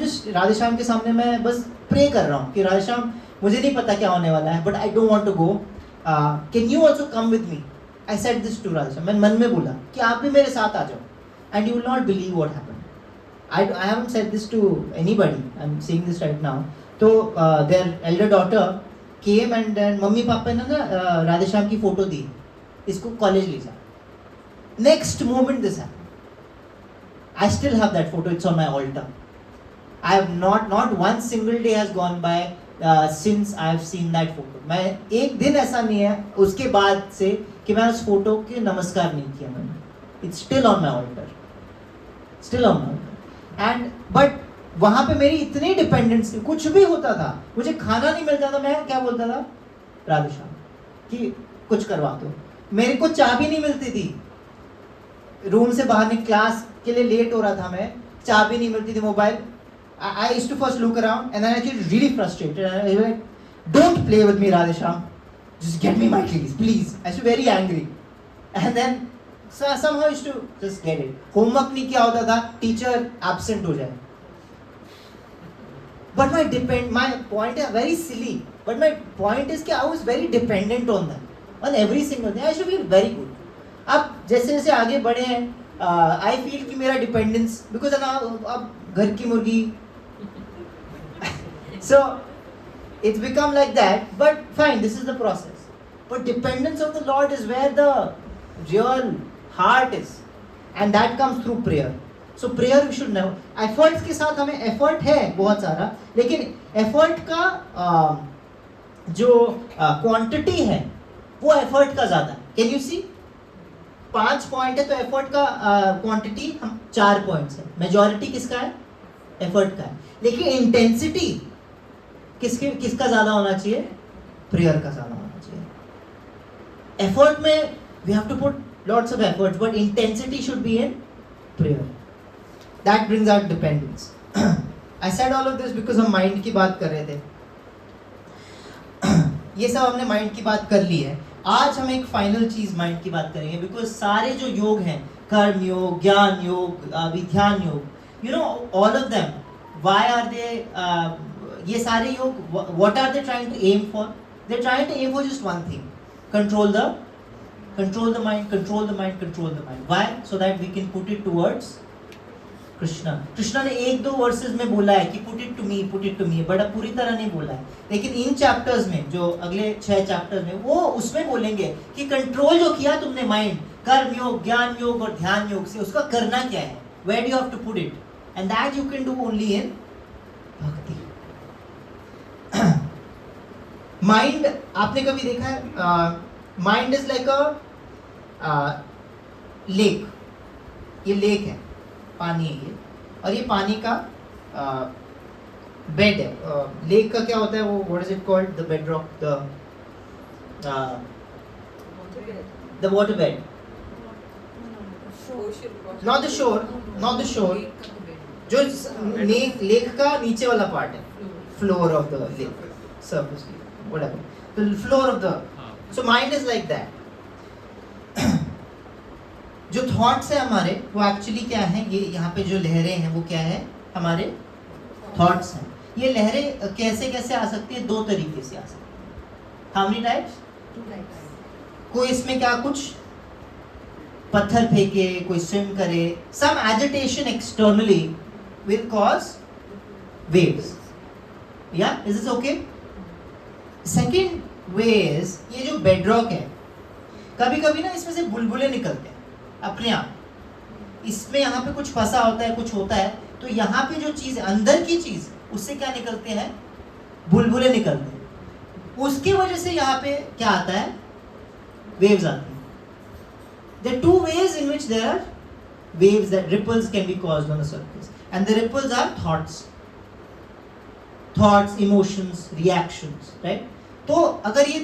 just Radheshyam के सामने मैं बस प्रे कर रहा हूँ कि राधेश्याम मुझे नहीं पता क्या होने वाला है, but I don't want to go, can you also come with me. I said this to Radheshyam. मैं मन में बोला कि आप भी मेरे साथ आ जाओ. And you will not believe what happened. I haven't said this to anybody. I'm saying this right now. तो their elder daughter came and then mummy papa ने ना राधेश्याम की फोटो दी, इसको कॉलेज ले जा. Next moment this happened. I still have that photo. It's on my altar. I have not one single day has gone by since I have seen that photo. मैं एक दिन ऐसा नहीं है उसके बाद से कि मैं उस फोटो के नमस्कार नहीं किया मैंने. It's still on my altar. Still on my altar. And but वहाँ पे मेरी इतनी डिपेंडेंस थी, कुछ भी होता था, मुझे खाना नहीं मिलता था, मैं क्या बोलता था, राधेश्याम कि कुछ करवा दो. मेरे को चाबी नहीं मिलती थी रूम से बाहर निकल, क्लास के लिए लेट हो रहा था मैं, चाबी नहीं मिलती थी. Mobile, I used to first look around and then I get really frustrated and I was like, don't play with me Radheshyam, just get me my keys please. I was very angry and then somehow I used to just get it. Homework नहीं किया होता था, teacher absent हो जाए. But my point is very silly, but my point is कि I was very dependent on them, on every single thing. I used to feel very good. अब जैसे जैसे आगे बढ़े हैं, I feel कि मेरा dependence, because अब घर की मुर्गी, so it's become like that. But fine, this is the process. But dependence on the Lord is where the real heart is, and that comes through prayer. So prayer we should know. Efforts के साथ हमें effort है बहुत सारा, लेकिन effort का जो quantity है वो effort का ज़्यादा. Can you see? 5 पॉइंट है तो effort का quantity हम 4 पॉइंट्स है. Majority किसका है? Effort का है. लेकिन intensity किसका ज़्यादा होना चाहिए? प्रेयर का ज़्यादा होना चाहिए. एफर्ट में we have to put lots of efforts, but intensity should be in prayer. That brings out dependence. I said all of this because हम माइंड की बात कर रहे थे. ये सब हमने माइंड की बात कर ली है. आज हम एक फाइनल चीज माइंड की बात करेंगे, बिकॉज सारे जो योग हैं, कर्म योग, ज्ञान योग, विज्ञान yoga, you know all of them, why are they, ये सारे yoga what are they trying to aim for? They trying to aim for just one thing, control the mind, control the mind, control the mind. Why? So that we can put it towards Krishna. Krishna ने एक दो वर्सेस में बोला है कि पुट इट टू मी, बड़ा पूरी तरह नहीं बोला है, लेकिन इन चैप्टर्स में, जो अगले 6 चैप्टर्स में, वो उसमें बोलेंगे कि कंट्रोल जो किया तुमने माइंड, कर्म योग, ज्ञान योग और ध्यान योग से, उसका करना क्या है, where do you have to put it, and that you can do only in bhakti. Mind आपने कभी देखा है, mind is like a lake. ये लेक है, पानी है ये, और ये पानी का बेड है. लेक का क्या होता है वो, what is it called, the bed rock, the water bed, not the shore, जो लेक का नीचे वाला पार्ट है, floor of the lake, surface, whatever, the floor of the, so mind is like that. जो थॉट्स है हमारे, वो एक्चुअली क्या है, ये यहाँ पे जो लहरें हैं वो क्या है, हमारे थॉट्स हैं. ये लहरें कैसे कैसे आ सकती है, 2 तरीके से आ सकती है. How many types? 2 types. कोई इसमें क्या, कुछ पत्थर फेंके, कोई स्विम करे, some agitation externally will cause waves. या is this okay? Second way is, ये जो बेडरॉक है, कभी कभी ना इसमें से बुलबुले निकलते हैं अपने आप. इसमें यहाँ पे कुछ फंसा होता है, कुछ होता है, तो यहाँ पे जो चीज़ अंदर की चीज़, उससे क्या निकलते हैं, बुलबुले निकलते हैं. उसकी वजह से यहाँ पे क्या आता है, वेव्स आती हैं. There are 2 ways in which there are waves, that ripples can be caused on the surface, and the ripples are thoughts, emotions, reactions, right? तो अगर ये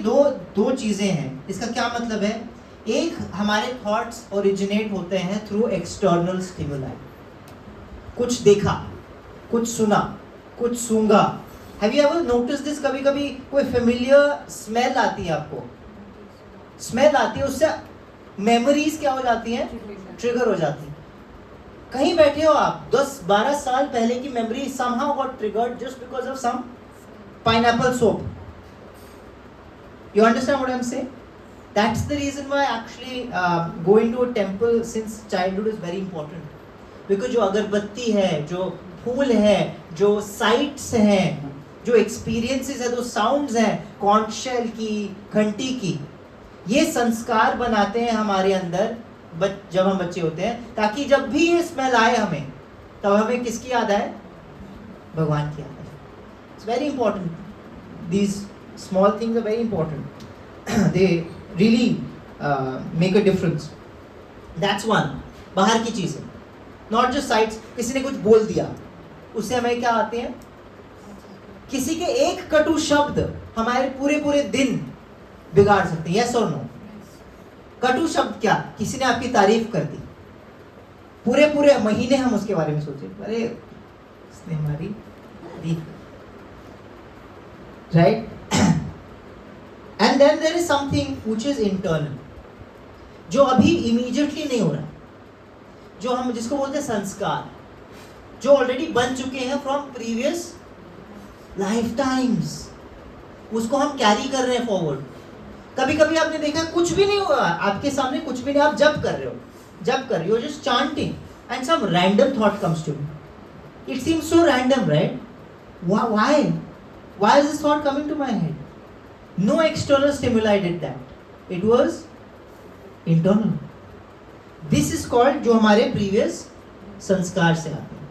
दो चीजें हैं, इसका क्या मतलब है, एक, हमारे थॉट्स ओरिजिनेट होते हैं थ्रू एक्सटर्नल स्टिमुलाई. कुछ देखा, कुछ सुना, कुछ सूंघा. Have you ever notice this? कभी कभी कोई फेमिलियर स्मेल आती है आपको, स्मेल आती है, उससे मेमोरीज क्या हो जाती हैं, ट्रिगर हो जाती है. कहीं बैठे हो आप, 10-12 साल पहले की memory somehow got triggered just because of some pineapple soap. You understand what I'm saying? That's the reason why actually going to a temple since childhood is very important. Because जो अगरबत्ती है, जो फूल है, जो साइट्स हैं, जो एक्सपीरियंसेस है, जो साउंड्स हैं, कॉन्च शेल की, घंटी की, ये संस्कार बनाते हैं हमारे अंदर जब हम बच्चे होते हैं, ताकि जब भी ये स्मेल आए हमें, तब हमें किसकी याद आए, भगवान की याद आए. It's very important. These small things are very important. They really make a difference. That's one. बाहर की चीज़ें, नॉट जस्ट साइट्स. किसी ने कुछ बोल दिया, उससे हमें क्या आते हैं, किसी के एक कटु शब्द हमारे पूरे दिन बिगाड़ सकते हैं. Yes or no? कटु शब्द क्या, किसी ने आपकी तारीफ कर दी, पूरे महीने हम उसके बारे में सोचे, अरे इसने हमारी तारीफ, right? And then there is something which is internal, जो अभी इमीडिएटली नहीं हो रहा, जो हम जिसको बोलते हैं संस्कार, जो ऑलरेडी बन चुके हैं फ्रॉम प्रीवियस लाइफ टाइम्स, उसको हम कैरी कर रहे हैं फॉरवर्ड. कभी कभी आपने देखा कुछ भी नहीं हुआ आपके सामने, कुछ भी नहीं, आप जब कर रहे हो just chanting, and some random thought comes to me. It seems so random, right? Why is this thought coming to my head? No external stimuli did that, it was internal. This is called, जो हमारे प्रीवियस संस्कार से आते हैं.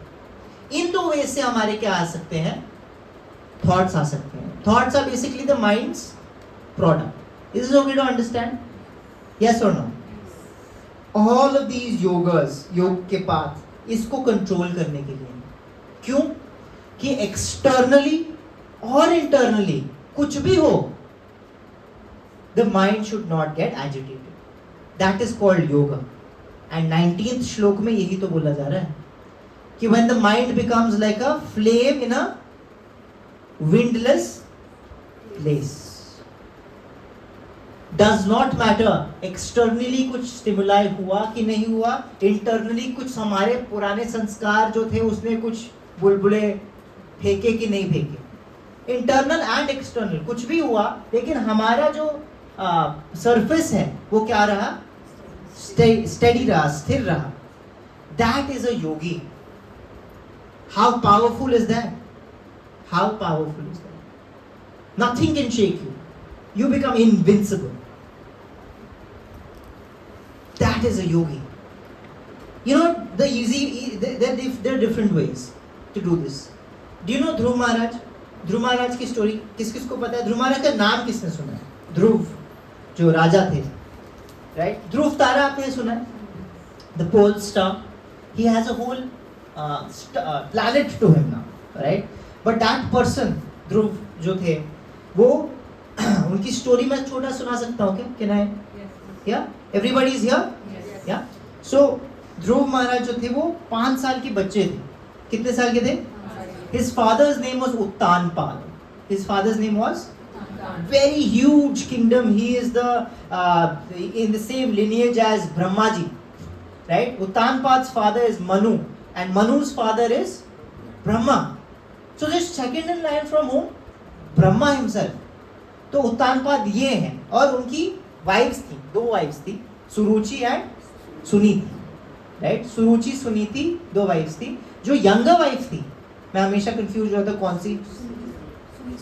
इन 2 वे से हमारे क्या आ सकते हैं, थॉट्स आ सकते हैं. Thoughts are basically the mind's product. Is this okay to understand? Yes or no? All of these yogas, योग के पाथ, इसको कंट्रोल करने के लिए. क्यों? कि एक्सटर्नली और इंटरनली कुछ भी हो, the mind should not get agitated. That is called yoga. And 19th श्लोक में यही तो बोला जा रहा है कि when the mind becomes like a flame in a windless place. Does not matter externally कुछ स्टिमुलाई हुआ कि नहीं हुआ, इंटरनली कुछ हमारे पुराने संस्कार जो थे उसने कुछ बुलबुले फेंके कि नहीं फेंके, इंटरनल एंड एक्सटर्नल कुछ भी हुआ, लेकिन हमारा जो सरफेस है वो क्या रहा, स्टेडी रहा, स्थिर रहा. That is a Yogi. How powerful is that, how powerful is that. Nothing can shake you, you become invincible. That is a yogi. You know, the there are different ways to do this. Do you know Dhruv Maharaj? ध्रुव महाराज की स्टोरी किस किस को पता है? ध्रुव महाराज का नाम किसने सुना है? ध्रुव जो राजा थे, राइट? ध्रुव तारा आपने सुना है? The pole star. He has a whole planet to him now, right? But that person, ध्रुव जो थे, वो उनकी स्टोरी में छोटा सुना सकता हूँ क्या? Can I? Yeah? Everybody is here? Yeah? So ध्रुव महाराज जो थे वो 5 साल के बच्चे थे. कितने साल के थे? His father's name was Uttanpal. His father's name was? Very huge kingdom. He is in the same lineage as Brahmaji, right? Uttanpad's father is Manu, and Manu's father is Brahma. So just second in line from whom? Brahma himself. तो उत्तानपाद ये हैं, और उनकी वाइफ्स थी, 2 वाइफ्स थी, Suruchi and Suniti, right? Suruchi Suniti 2 wives थी. जो यंगर वाइफ थी, मैं हमेशा कंफ्यूज होता कौन सी?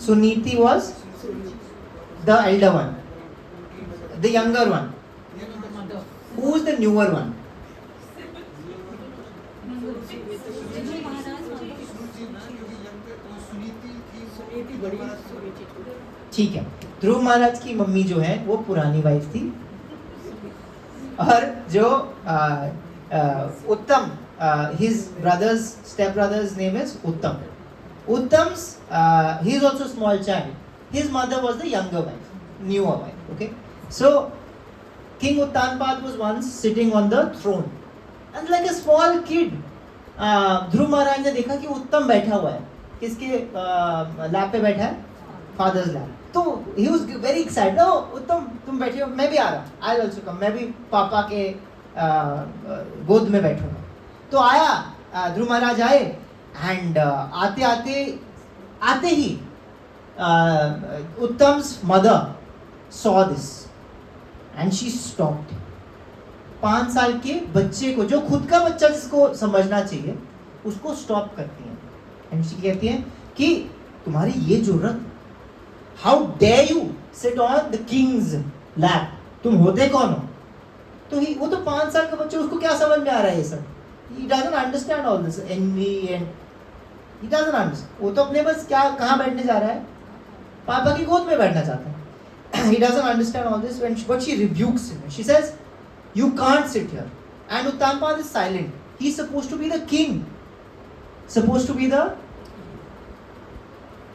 Suniti was the elder one, the younger one. Who is the newer one? ठीक है. ध्रुव महाराज की मम्मी जो है वो पुरानी वाइफ थी, और जो उत्तम, his brother's step brother's name is Uttam. Uttam's he is also small child. His mother was the younger wife, newer wife. Okay, so King Uttanpad was once sitting on the throne, and like a small kid, ध्रुव महाराज ने देखा कि उत्तम बैठा हुआ है. किसके लैप पे बैठा है? Father's lap. तो he was very excited. Oh, उत्तम तुम बैठे हो, मैं भी आ रहा, I'll also come. मैं भी पापा के गोद में बैठूंगा. तो आया, ध्रुव महाराज आए, एंड आते ही Uttam's mother saw this and she stopped. 5 साल के बच्चे को, जो खुद का बच्चा जिसको समझना चाहिए, उसको स्टॉप करती है, एंड शी कहती है कि तुम्हारी ये जरूरत, how dare you sit on the king's lap, तुम होते कौन हो? तो वो तो 5 साल का बच्चा, उसको क्या समझ में आ रहा है ये सब? He doesn't understand all this envy and he doesn't understand. वो तो अपने बस क्या कहाँ बैठने जा रहा है? पापा की गोद में बैठना चाहता है. He doesn't understand all this, but she rebukes him. She says, "You can't sit here." And Uttanpad is silent. He's supposed to be the king. Supposed to be the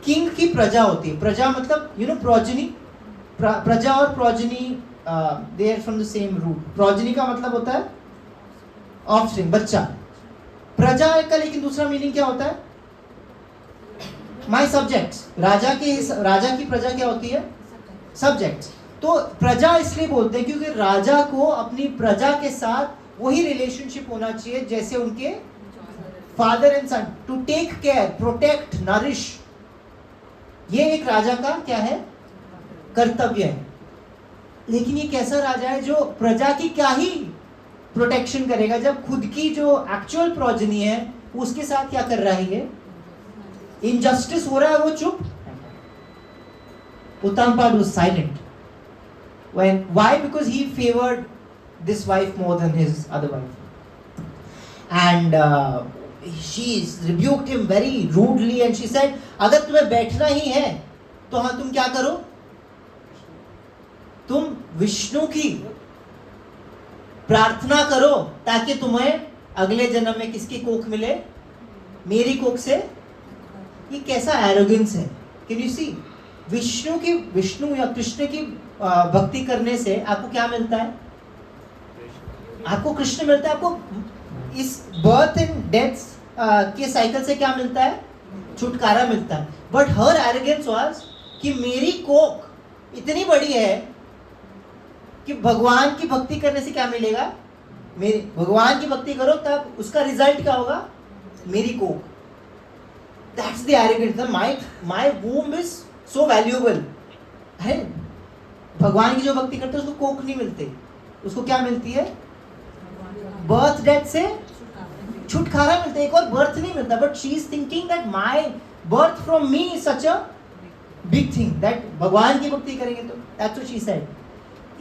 king की प्रजा होती है. प्रजा मतलब progeny. प्रजा और progeny they are from the same root. progeny का मतलब होता है ऑफस्प्रिंग, बच्चा. प्रजा का लेकिन दूसरा मीनिंग क्या होता है? My subjects. राजा की प्रजा क्या होती है? सब्जेक्ट्स. तो प्रजा इसलिए बोलते हैं क्योंकि राजा को अपनी प्रजा के साथ वही रिलेशनशिप होना चाहिए जैसे उनके father and son. To take care, protect, nourish, ये एक राजा का क्या है? कर्तव्य है. लेकिन ये कैसा राजा है जो प्रजा की क्या ही प्रोटेक्शन करेगा, जब खुद की जो एक्चुअल प्रोजनी है उसके साथ क्या कर रहा है? ये इनजस्टिस हो रहा है, वो चुप. Uttanpad was silent. Why? Because he favored this wife more than his other wife. And she rebuked him very rudely and she said, अगर तुम्हें बैठना ही है तो हाँ तुम क्या करो? तुम विष्णु की प्रार्थना करो ताकि तुम्हें अगले जन्म में किसकी कोख मिले? मेरी कोख से. ये कैसा एरोगेंस है? Can you see? विष्णु या कृष्ण की भक्ति करने से आपको क्या मिलता है? आपको कृष्ण मिलता है. आपको इस बर्थ एंड डेथ के साइकिल से क्या मिलता है? छुटकारा मिलता है. बट हर एरोगेंस वाज कि मेरी कोख इतनी बड़ी है कि भगवान की भक्ति करने से क्या मिलेगा, मेरे भगवान की भक्ति करो तब उसका रिजल्ट क्या होगा, मेरी कोक. That's the arrogance. My womb is so valuable. है भगवान की जो भक्ति करते हैं उसको कोक नहीं मिलते, उसको क्या मिलती है, बर्थ डेथ से छुटकारा मिलता है. एक और बर्थ नहीं मिलता. But she is thinking that my birth from me is such a big thing, that भगवान की भक्ति करेंगे तो. That's what she said.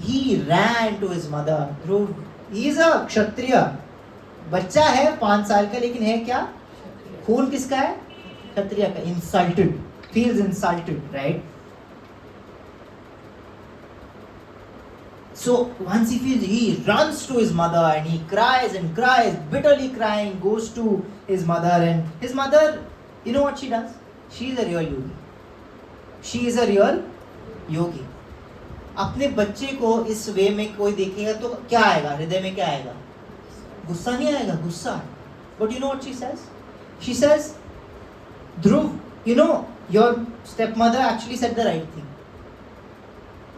He ran to his mother. Dhruv he is a Kshatriya. बच्चा है 5 साल का, लेकिन है क्या, खून किसका है, क्षत्रिय का. Insulted, feels insulted, right. So once he feels, he runs to his mother and he cries and cries, bitterly crying, goes to his mother, and his mother, you know what she does? She is a real yogi. She is a real yogi. अपने बच्चे को इस वे में कोई देखेगा तो क्या आएगा, हृदय में क्या आएगा, गुस्सा नहीं आएगा, गुस्सा. But you know what she says? She says, Dhruv, you know, your stepmother actually said the right thing.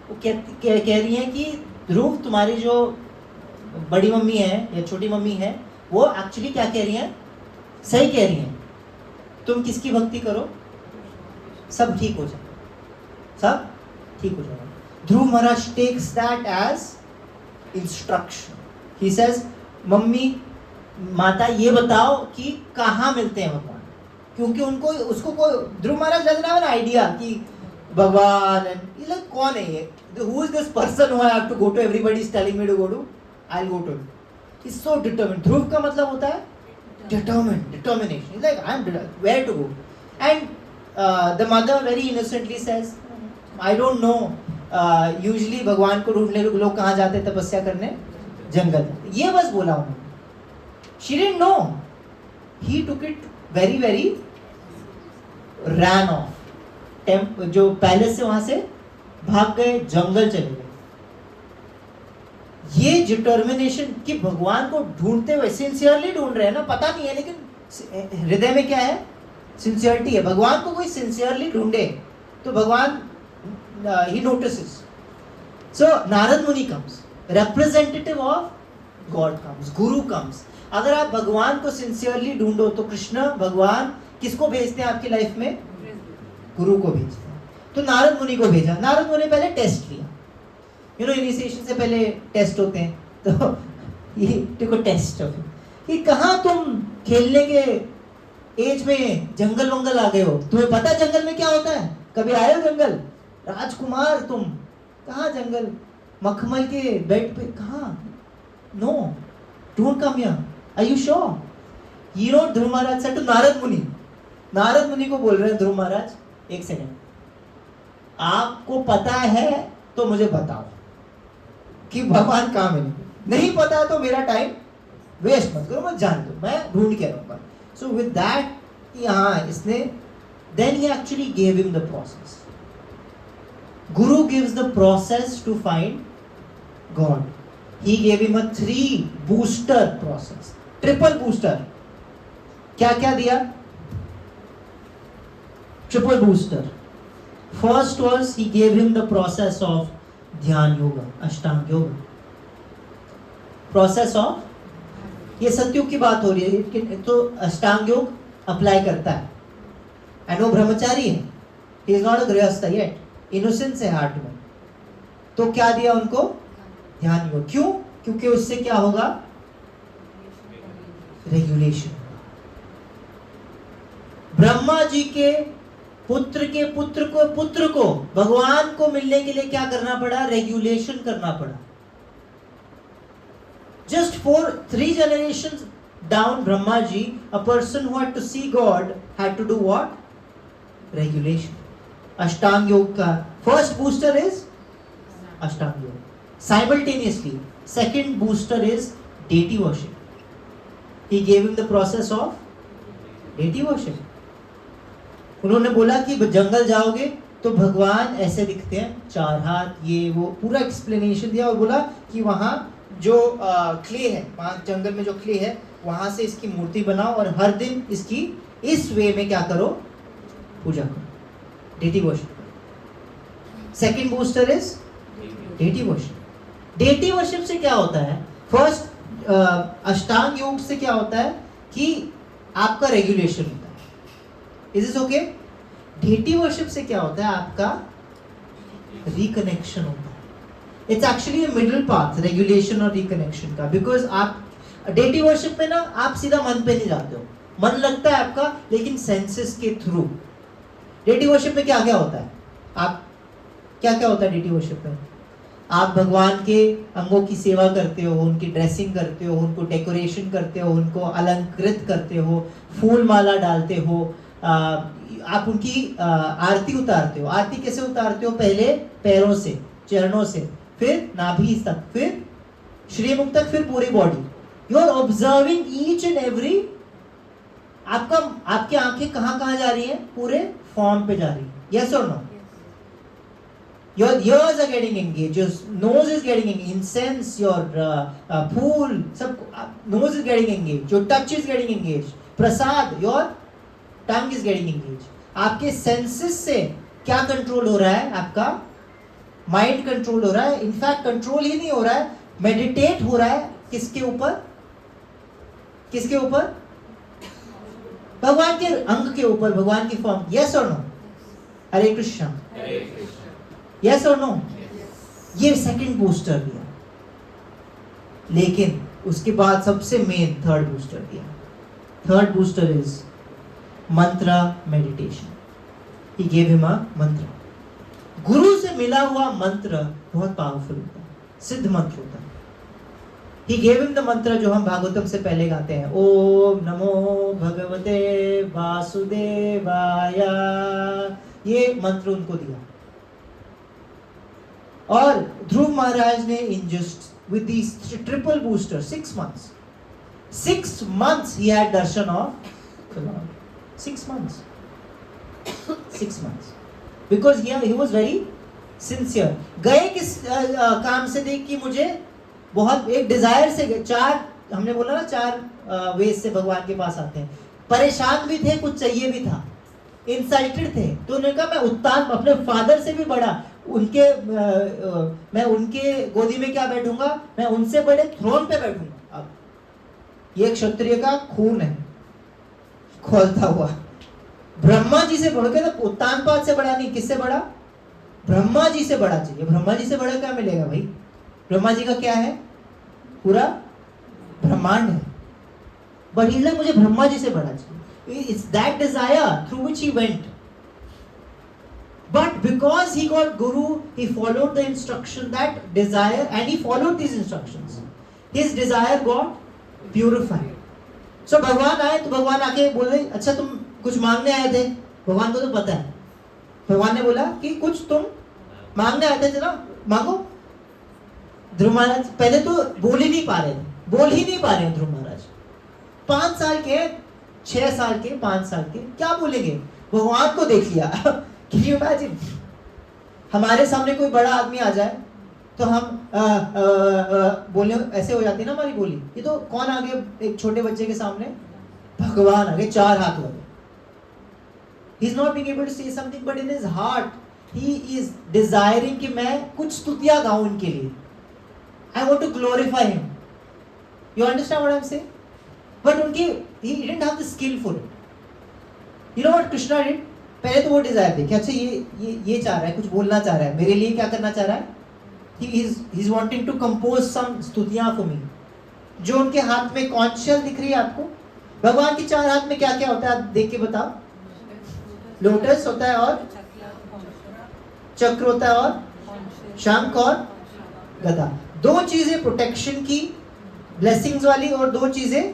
वो कह रही है कि ध्रुव तुम्हारी जो बड़ी मम्मी है या छोटी मम्मी है वो एक्चुअली क्या कह रही हैं, सही कह रही हैं. तुम किसकी भक्ति करो, सब ठीक हो जाए, सब ठीक हो जाएगा. Dhruv Maharaj takes that as instruction. He says, mummy माता ये बताओ कि कहाँ मिलते हैं भगवान, क्योंकि उनको उसको कोई, ध्रुव महाराज डजंट हैव एन आइडिया कि भगवान एंड लाइक कौन है ये, who is this person who I have to go to, everybody is telling me to go to, I'll go to him. He's so determined. ध्रुव का मतलब होता है determined, determination. He's like, I'm where to go. And the mother very innocently says, I don't know. Usually भगवान को ढूंढने लोग कहाँ जाते हैं तपस्या करने, जंगल. ये बस बोला उन्होंने. She didn't know. He took it very very, ran off. जो पैलेस से वहां से भाग गए, जंगल चले गए. ये डिटर्मिनेशन कि भगवान को ढूंढते हुए, सिंसियरली ढूंढ रहे हैं ना, पता नहीं है लेकिन हृदय में क्या है, सिंसियरिटी है. भगवान को कोई सिंसियरली ढूंढे तो भगवान ही नोटिसेस. सो नारद मुनि comes, representative of God comes, Guru comes. अगर आप भगवान को सिंसियरली ढूंढो तो कृष्ण भगवान किसको भेजते हैं आपकी लाइफ में, गुरु को भेजते हैं. तो नारद मुनि को भेजा. नारद मुनि पहले टेस्ट लिया. यू नो इनिशिएशन से पहले टेस्ट होते हैं, तो ये देखो टेस्ट हो कि कहाँ तुम खेलने के एज में जंगल वंगल आ गए हो, तुम्हें पता है जंगल में क्या होता है, कभी आए हो जंगल, राजकुमार तुम, कहाँ जंगल, मखमल के बेड पे, कहाँ, no, don't come here, are you sure. You know Dhruv Maharaj say to Narad मुनि, नारद मुनि को बोल रहे हैं ध्रुव महाराज, एक सेकंड, आपको पता है तो मुझे बताओ कि भगवान कहाँ मिले, नहीं पता तो मेरा टाइम वेस्ट मत करो, मत जान दो, मैं ढूंढ के रहूंगा. सो विद दैट यहाँ इसने, then he actually gave him the process. Guru gives the process to find God. He gave him a 3 booster process, triple booster. क्या क्या दिया, triple booster. First was he gave him the process of Dhyan Yoga, Ashtanga Yoga. Process of, ये सत्युग की बात हो रही है, तो अष्टांग योग अप्लाई करता है. एंड वो ब्रह्मचारी है, he is not a गृहस्थ yet, innocence है हार्ट में. तो क्या दिया उनको, ध्यान योग. क्यों, क्योंकि उससे क्या होगा, रेगुलेशन. ब्रह्मा जी के पुत्र को भगवान को मिलने के लिए क्या करना पड़ा, रेगुलेशन करना पड़ा. Just for 3 generations down Brahma ji, a person who had to see God had to do what, regulation. Ashtanga Yoga का first booster is Ashtanga Yoga. Simultaneously second booster is deity worship. He gave him the process of deity worship. उन्होंने बोला कि जंगल जाओगे तो भगवान ऐसे दिखते हैं, 4 हाथ, ये वो, पूरा एक्सप्लेनेशन दिया. और बोला कि वहाँ जो क्ले है, वहाँ जंगल में जो क्ले है, वहाँ से इसकी मूर्ति बनाओ और हर दिन इसकी इस वे में क्या करो, पूजा करो, deity worship. Second booster is deity worship. Deity worship से क्या होता है? फर्स्ट अष्टांग योग से क्या होता है कि आपका रेगुलेशन होता है। Is it okay? Deity worship से क्या होता है? आपका रिकनेक्शन होता है। It's actually a middle path, regulation और रिकनेक्शन का। बिकॉज आप डेटी वर्शिप में ना आप सीधा मन पे नहीं जाते हो, मन लगता है आपका लेकिन सेंसेस के थ्रू। डेटी वर्शिप में क्या क्या होता है? आप क्या क्या होता है डेटी वर्शिप में? आप भगवान के अंगों की सेवा करते हो, उनकी ड्रेसिंग करते हो, उनको डेकोरेशन करते हो, उनको अलंकृत करते हो, फूल माला डालते हो, आप उनकी आरती उतारते हो। आरती कैसे उतारते हो? पहले पैरों से, चरणों से, फिर नाभि तक, फिर श्रीमुख तक, फिर पूरी body. You are observing each and every. आपकी आंखें कहां कहां जा रही हैं? पूरे फॉर्म पे जा रही है। Yes or no? Your ears are getting engaged, your nose is getting engaged, incense, your pool, सब nose is getting engaged, your touch is getting engaged, Prasad, your tongue is getting engaged। आपके सेंसेस से क्या कंट्रोल हो रहा है? आपका माइंड कंट्रोल हो रहा है। इनफैक्ट कंट्रोल ही नहीं हो रहा है, मेडिटेट हो रहा है। किसके ऊपर? किसके ऊपर? भगवान के अंग के ऊपर, भगवान की form. Yes or no? Hare Krishna. Yes or no? ये सेकंड बूस्टर दिया, लेकिन उसके बाद सबसे मेन थर्ड बूस्टर दिया। थर्ड बूस्टर इज मंत्र मेडिटेशन। ही गेव हिम अ मंत्र। गुरु से मिला हुआ मंत्र बहुत पावरफुल होता है, सिद्ध मंत्र होता है। ही गेव हिम द मंत्र जो हम भागवतम से पहले गाते हैं, ओम नमो भगवते वासुदेवाय। ये मंत्र उनको दिया। और ध्रुव महाराज ने in just with these triple booster 6 months. 6 months he had darshan of the Lord. 6 months. 6 months. Because he was very sincere. गए किस काम से? देख कि मुझे बहुत एक डिजायर से गए। 4 हमने बोला ना 4 वेज से भगवान के पास आते हैं। परेशान भी थे, कुछ चाहिए भी था, इंसल्टेड थे, तो उन्होंने कहा मैं उत्तान, अपने फादर से भी बड़ा, उनके मैं उनके गोदी में क्या बैठूंगा? मैं उनसे बड़े थ्रोन पे बैठूंगा। अब ये क्षत्रिय का खून है खोलता हुआ। ब्रह्मा जी से बढ़ के, तो उत्तानपाद से बड़ा नहीं, किससे बड़ा? ब्रह्मा जी से बड़ा चाहिए। ब्रह्मा जी से बड़ा क्या मिलेगा भाई? ब्रह्मा जी का क्या है? पूरा ब्रह्मांड है। बट ही मुझे ब्रह्मा जी से बड़ा चाहिए। It's that desire through which he went. But because he got guru, he followed the instruction, that desire, and he followed these instructions. His desire got purified. So भगवान आए तो भगवान आके बोले, अच्छा तुम कुछ मांगने आए थे? भगवान को तो पता है। भगवान ने बोला कि कुछ तुम मांगने आए थे, चलो मांगो। ध्रुव महाराज पहले तो बोल ही नहीं पा रहे थे, बोल ही नहीं पा रहे हैं ध्रुव महाराज। 5 साल के, 6 साल के, 5 साल के, क्या बोलेंगे? भगवान को देख लिया। Can you imagine? हमारे सामने कोई बड़ा आदमी आ जाए तो हम बोलने ऐसे हो जाती है ना हमारी बोली। ये तो कौन आ गया एक छोटे बच्चे के सामने? भगवान आ गए, 4 हाथ वाले। He is not being able to say something, but in his heart he is desiring कि मैं कुछ स्तुतियां गाऊं इनके लिए। I want to glorify him. You understand what I am saying? But उनकी he didn't have the skill for it. You know what Krishna did? पहले तो वो डिजायर थी कि अच्छा ये चाह रहा है, कुछ बोलना चाह रहा है, मेरे लिए क्या करना चाह रहा है? He is wanting to compose some स्तुतियां for me। जो उनके हाथ में कौन शल दिख रही है आपको? भगवान के 4 हाथ में क्या क्या होता है? आप देख के बताओ। लोटस होता है और चक्र होता है और शंख और गदा। 2 चीजें प्रोटेक्शन की, ब्लेसिंग्स वाली, और 2 चीजें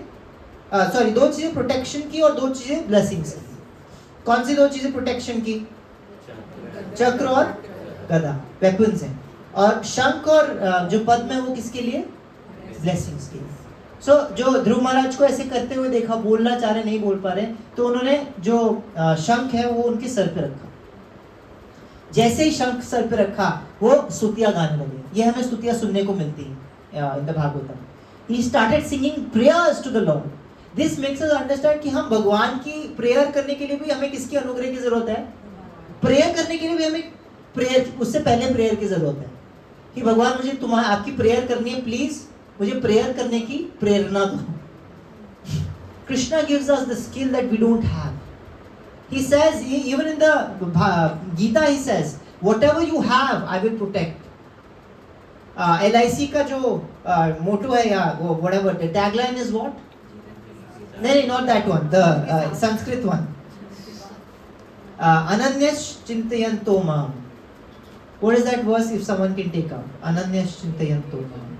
प्रोटेक्शन की और 2 चीजें ब्लेसिंग्स की। कौन सी 2 चीजें प्रोटेक्शन की? चक्र और गदा वेपन्स हैं, और शंख और जो पद्म है वो किसके लिए? ब्लेसिंग्स के लिए। सो जो ध्रुव महाराज को ऐसे करते हुए देखा, बोलना चाह रहे, नहीं बोल पा रहे, तो उन्होंने जो शंख है वो उनके सर पे रखा। जैसे ही शंख सर पे रखा वो स्तुतियां गाने लगे। ये हमें स्तुतियां सुनने को मिलती है in the Bhagavatam. He started singing prayers to the lord. This makes us understand कि हम भगवान की प्रेयर करने के लिए भी हमें किसकी अनुग्रह की जरूरत है? प्रेयर करने के लिए भी हमें प्रेयर, उससे पहले प्रेयर की जरूरत है। कि भगवान मुझे तुम्हारी आपकी प्रेयर करनी है, प्लीज मुझे प्रेयर करने की प्रेरणा दो. Krishna gives us the skill that we don't have. He says, even in the Gita, he says, whatever you have, I will protect. LIC का जो मोटो है या वो whatever, the tagline is what? नहीं, not that one, the Sanskrit one. Ananyas chintayanto mam. What is that verse if someone can take out? Ananyas chintayanto mam.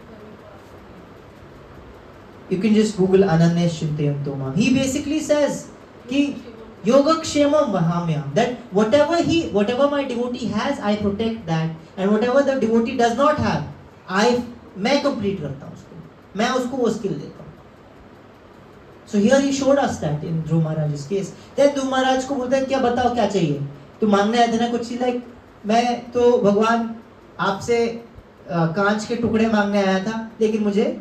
You can just Google Ananyas chintayanto mam. He basically says कि Yogakshemam Vahamya, that whatever my devotee has, I protect that, and whatever the devotee does not have, मैं complete करता हूँ उसको, मैं उसको वो skill देता हूँ. So here he showed us that in Dhruv Maharaj's case. Then Dhruv Maharaj को बोलता है क्या बताओ क्या चाहिए, तो मांगने आए थे ना कुछ, like मैं तो भगवान आपसे कांच के टुकड़े मांगने आया था, लेकिन मुझे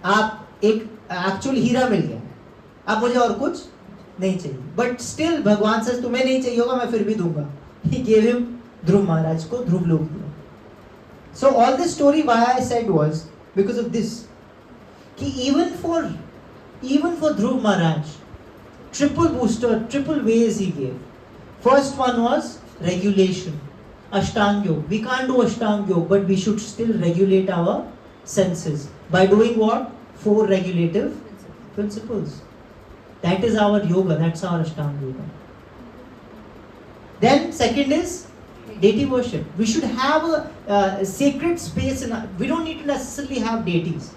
आप एक एक्चुअल हीरा मिल गया, अब मुझे और कुछ नहीं चाहिए. बट स्टिल भगवान से तुम्हें नहीं चाहिए होगा, मैं फिर भी दूंगा. He gave him ध्रुव महाराज को ध्रुव लोक दिया. So all this story why I said was because of this, कि even for Dhruv Maharaj, triple booster, triple ways he gave. First one was regulation, Ashtanga Yoga. We can't do Ashtanga Yoga, but we should still regulate our senses by doing what? 4 regulative principles. That is our yoga, that's our Ashtanga Yoga. Then second is deity worship. We should have a sacred space we don't need to necessarily have deities.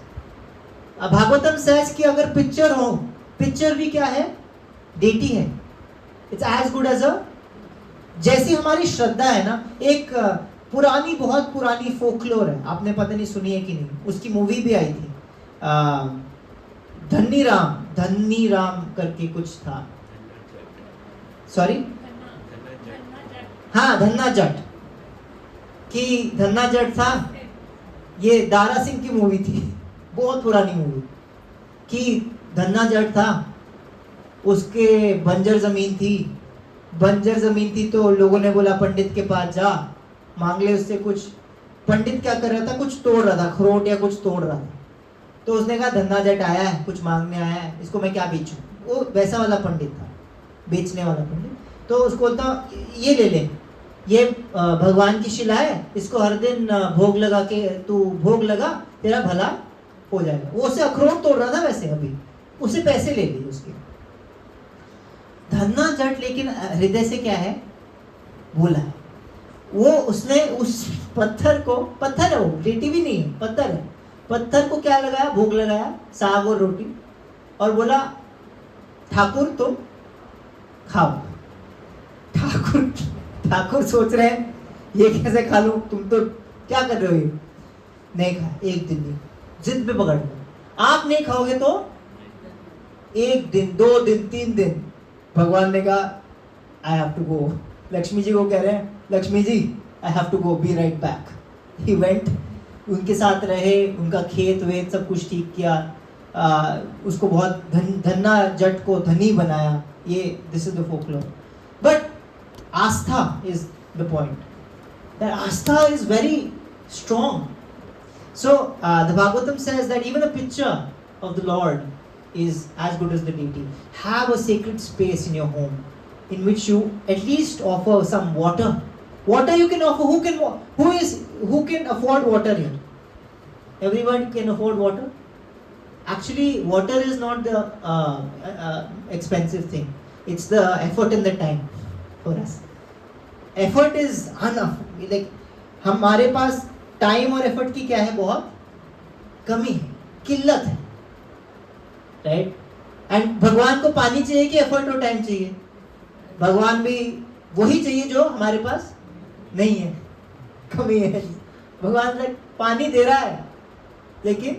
Bhagavatam says कि अगर पिक्चर हो, पिक्चर भी क्या है? डेटी है. It's as good as a, जैसी हमारी श्रद्धा है ना, एक पुरानी, बहुत पुरानी फोकलोर है, आपने पता नहीं सुनी है कि नहीं, उसकी मूवी भी आई थी, धन्नी राम करके कुछ था. सॉरी, हाँ, धन्ना जट, कि धन्ना जट था, ये दारा सिंह की मूवी थी, बहुत पुरानी मूवी, कि धन्ना जट था, उसके बंजर जमीन थी तो लोगों ने बोला पंडित के पास जा, मांग ले उससे कुछ. पंडित क्या कर रहा था? कुछ तोड़ रहा था, अखरोट या कुछ तोड़ रहा था. तो उसने कहा धन्ना जट आया है, कुछ मांगने आया है, इसको मैं क्या बेचूं. वो वैसा वाला पंडित था, बेचने वाला पंडित. तो उसको बोलता ये ले ले, ये भगवान की शिला है, इसको हर दिन भोग लगा के तू भोग लगा, तेरा भला हो जाएगा. वो उसे अखरोट तोड़ रहा था वैसे, अभी उसे पैसे ले लिए उसके. धन्ना जट लेकिन हृदय से क्या है बोला है. वो उसने उस पत्थर को, पत्थर है वो, बेटी भी नहीं है, पत्थर है, पत्थर को क्या लगाया? भोग लगाया, साग और रोटी, और बोला ठाकुर तुम खाओ. ठाकुर सोच रहे हैं ये कैसे खा लूं, तुम तो क्या कर रहे हो. ये नहीं खा, एक दिन नहीं, जिद पे पकड़ लो. आप नहीं खाओगे तो 1 दिन, 2 दिन, 3 दिन. भगवान ने कहा I have to go. Lakshmi ji को कह रहे हैं, Lakshmi ji I have to go, be right back. He went, उनके साथ रहे, उनका खेत वेत सब कुछ ठीक किया, उसको बहुत धन्ना जट को धनी बनाया. ये this is the folklore. But Aastha is the point, that Aastha is very strong. So the Bhagavatam says that even a picture of the Lord is as good as the deity. Have a sacred space in your home in which you at least offer some water. Water you can offer. Who can afford water here? Everyone can afford water. Actually, water is not the expensive thing. It's the effort and the time for us. Effort is enough. Like हमारे पास टाइम और एफर्ट की क्या है? बहुत कमी है, किल्लत है, राइट. एंड भगवान को पानी चाहिए कि एफर्ट और टाइम चाहिए? भगवान भी वही चाहिए जो हमारे पास नहीं है, कमी है. भगवान लाइक पानी दे रहा है, लेकिन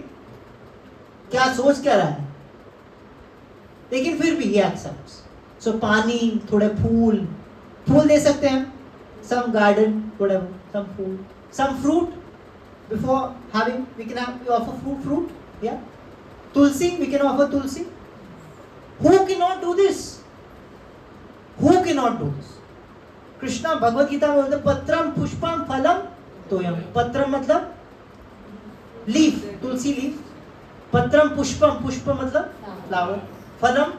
क्या सोच क्या रहा है, लेकिन फिर भी ये एक्सेप्ट्स. सो पानी, थोड़े फूल दे सकते हैं, सम garden, some food, some fruit. Before having, we offer fruit, yeah. Tulsi, we can offer tulsi. Who cannot do this? Krishna Bhagavad Gita में बोलते पत्रम पुष्पम फलम तोयम। पत्रम मतलब लीफ, तुलसी लीफ। पत्रम पुष्पम, पुष्प मतलब फ्लावर। फलम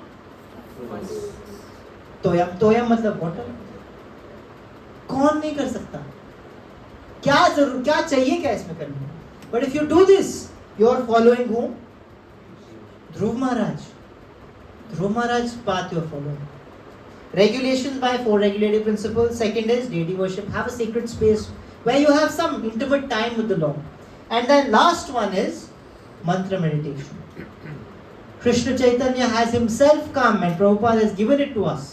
तोयम, तोयम मतलब वाटर। कौन नहीं कर सकता? क्या जरूर, क्या चाहिए क्या इसमें करने? But if you do this, you are following whom? Dhruva Maharaj. Dhruva Maharaj path you are following. Regulations by 4 regulative principles. Second is deity worship. Have a sacred space where you have some intimate time with the Lord. And then last one is mantra meditation. Krishna Chaitanya has himself come and Prabhupada has given it to us.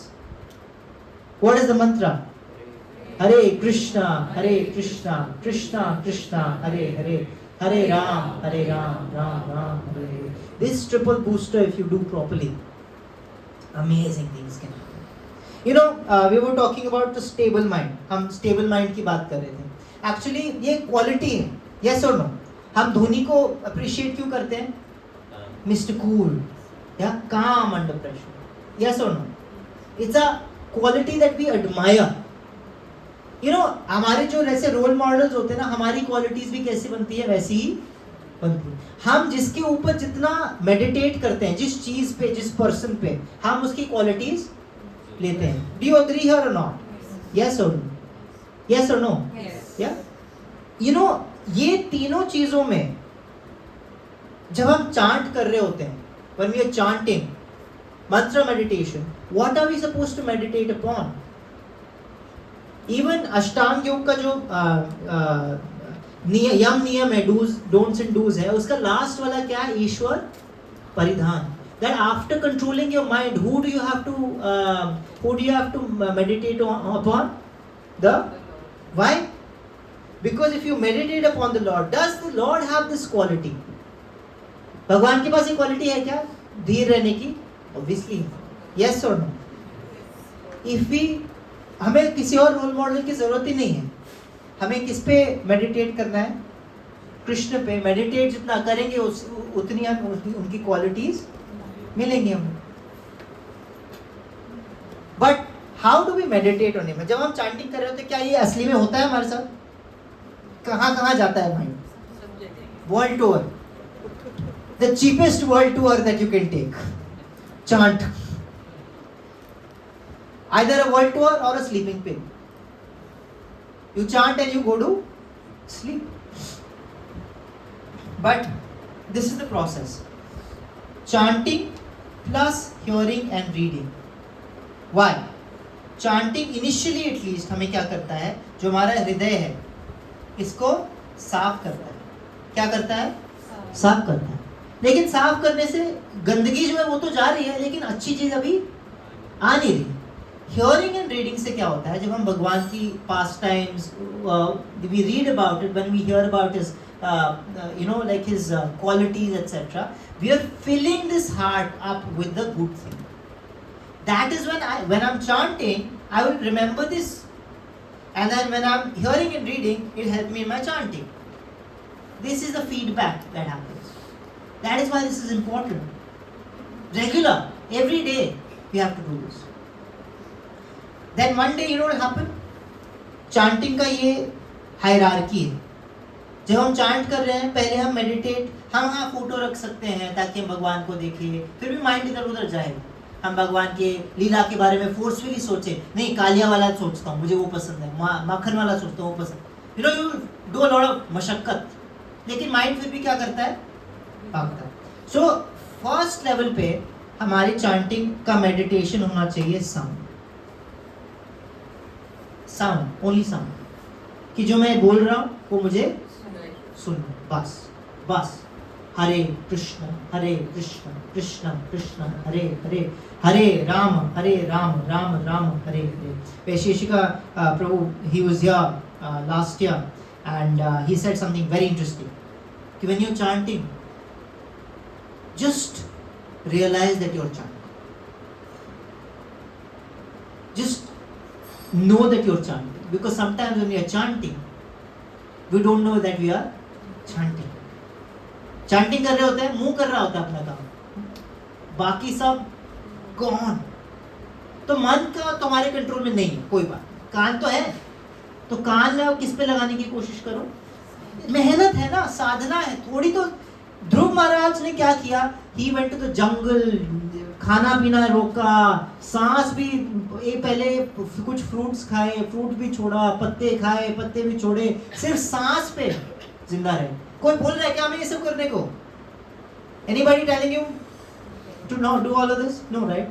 What is the mantra? Hare Krishna, Krishna Krishna, Hare Hare, Hare Ram, Ram Ram, Hare Hare. This triple booster, if you do properly, amazing things can happen. You know, we were talking about the stable mind. हम stable mind की बात कर रहे थे. Actually, ये quality है. Yes or no? हम धोनी को appreciate क्यों करते हैं? Mr. Cool, yeah, calm under pressure. Yes or no? It's a quality that we admire. You know, हमारे जो ऐसे रोल मॉडल्स होते हैं ना, हमारी क्वालिटीज भी कैसे बनती है? वैसी ही बनती है. हम जिसके ऊपर जितना मेडिटेट करते हैं, जिस चीज पे, जिस पर्सन पे, हम उसकी क्वालिटीज लेते हैं. Do you agree here or not? Yes or no? Yes or no? Yes. Yeah? You know, ये तीनों चीजों में जब हम चांट कर रहे होते हैं, when we are chanting, mantra meditation, what are we supposed to meditate upon? Even अष्टांग योग का जो यम नियम है, डूज डोंट्स एंड डूज है, उसका लास्ट वाला क्या है? ईश्वर परिधान. That after controlling your mind, who do you have to meditate upon? The why? Because if you meditate upon the Lord, does the Lord have this quality? भगवान के पास ये क्वालिटी है क्या? धीर रहने की? Obviously, yes or no? If we, हमें किसी और रोल मॉडल की जरूरत ही नहीं है. हमें किस पे मेडिटेट करना है? कृष्ण पे. मेडिटेट जितना करेंगे उतनी हम उनकी क्वालिटीज मिलेंगे हमें. But how do we meditate on him? जब हम चैंटिंग कर रहे होते, क्या ये असली में होता है हमारे साथ? कहाँ कहाँ जाता है mind? World tour, the cheapest world tour that you can take. Chant. Either a world tour or a sleeping pill. You chant and you go to sleep. But this is the process. Chanting plus hearing and reading. Why? Chanting initially at least हमें क्या करता है? जो हमारा हृदय है, इसको साफ करता है. क्या करता है? साफ करता है. लेकिन साफ करने से गंदगी जो है वो तो जा रही है, लेकिन अच्छी चीज अभी आ नहीं रही. हियरिंग एंड रीडिंग से क्या होता है? जब हम भगवान की pastimes we read about it, when we hear about his you know, like his qualities, etc., we are filling this heart up with the good thing. That is when I'm chanting, I will remember this, and then when I'm hearing and reading, it helps me in my chanting. This is the feedback that happens. That is why this is important. Regular, every day we have to do this. Then one day, you know what will happen? Chanting का ये हायरार्की है. जब हम चांट कर रहे हैं, पहले हम मेडिटेट, हम हाँ फोटो रख सकते हैं ताकि हम भगवान को देखें, फिर भी माइंड इधर उधर जाएगा. हम भगवान के लीला के बारे में फोर्सफुली सोचे, नहीं कालिया वाला सोचता हूँ, मुझे वो पसंद है, माखन वाला सोचता हूँ, वो पसंद. You know, you do a lot of मशक्कत, लेकिन माइंड फिर भी क्या करता है? भागता है. सो फर्स्ट लेवल पे हमारी चांटिंग का मेडिटेशन होना चाहिए साउंड. साउंड, ओनली साउंड, कि जो मैं बोल रहा हूँ वो मुझे सुनना. बस बस. हरे कृष्ण कृष्ण कृष्ण हरे हरे, हरे राम राम राम हरे हरे. वैशेषिका प्रभु, he was here last year and he said something very interesting. When you're chanting, just realize that you're chanting. Just know that you're chanting, because sometimes when we are chanting, we don't know that we are chanting. Chanting कर रहे होते हैं, मुंह कर रहा होता है अपना काम, बाकी सब गॉन. तो मन का तुम्हारे कंट्रोल में नहीं है. कोई बात, कान तो है, तो कान में किस पे लगाने की कोशिश करो? मेहनत है ना, साधना है थोड़ी तो। ध्रुव महाराज ने क्या किया? He went to the jungle, खाना पीना रोका, सांस भी, ये पहले कुछ फ्रूट्स खाए, फ्रूट भी छोड़ा, पत्ते खाए, पत्ते भी छोड़े, सिर्फ सांस पे जिंदा रहे। कोई बोल रहा है क्या हमें ये सब करने को? Anybody telling you to not do all of this? No, right?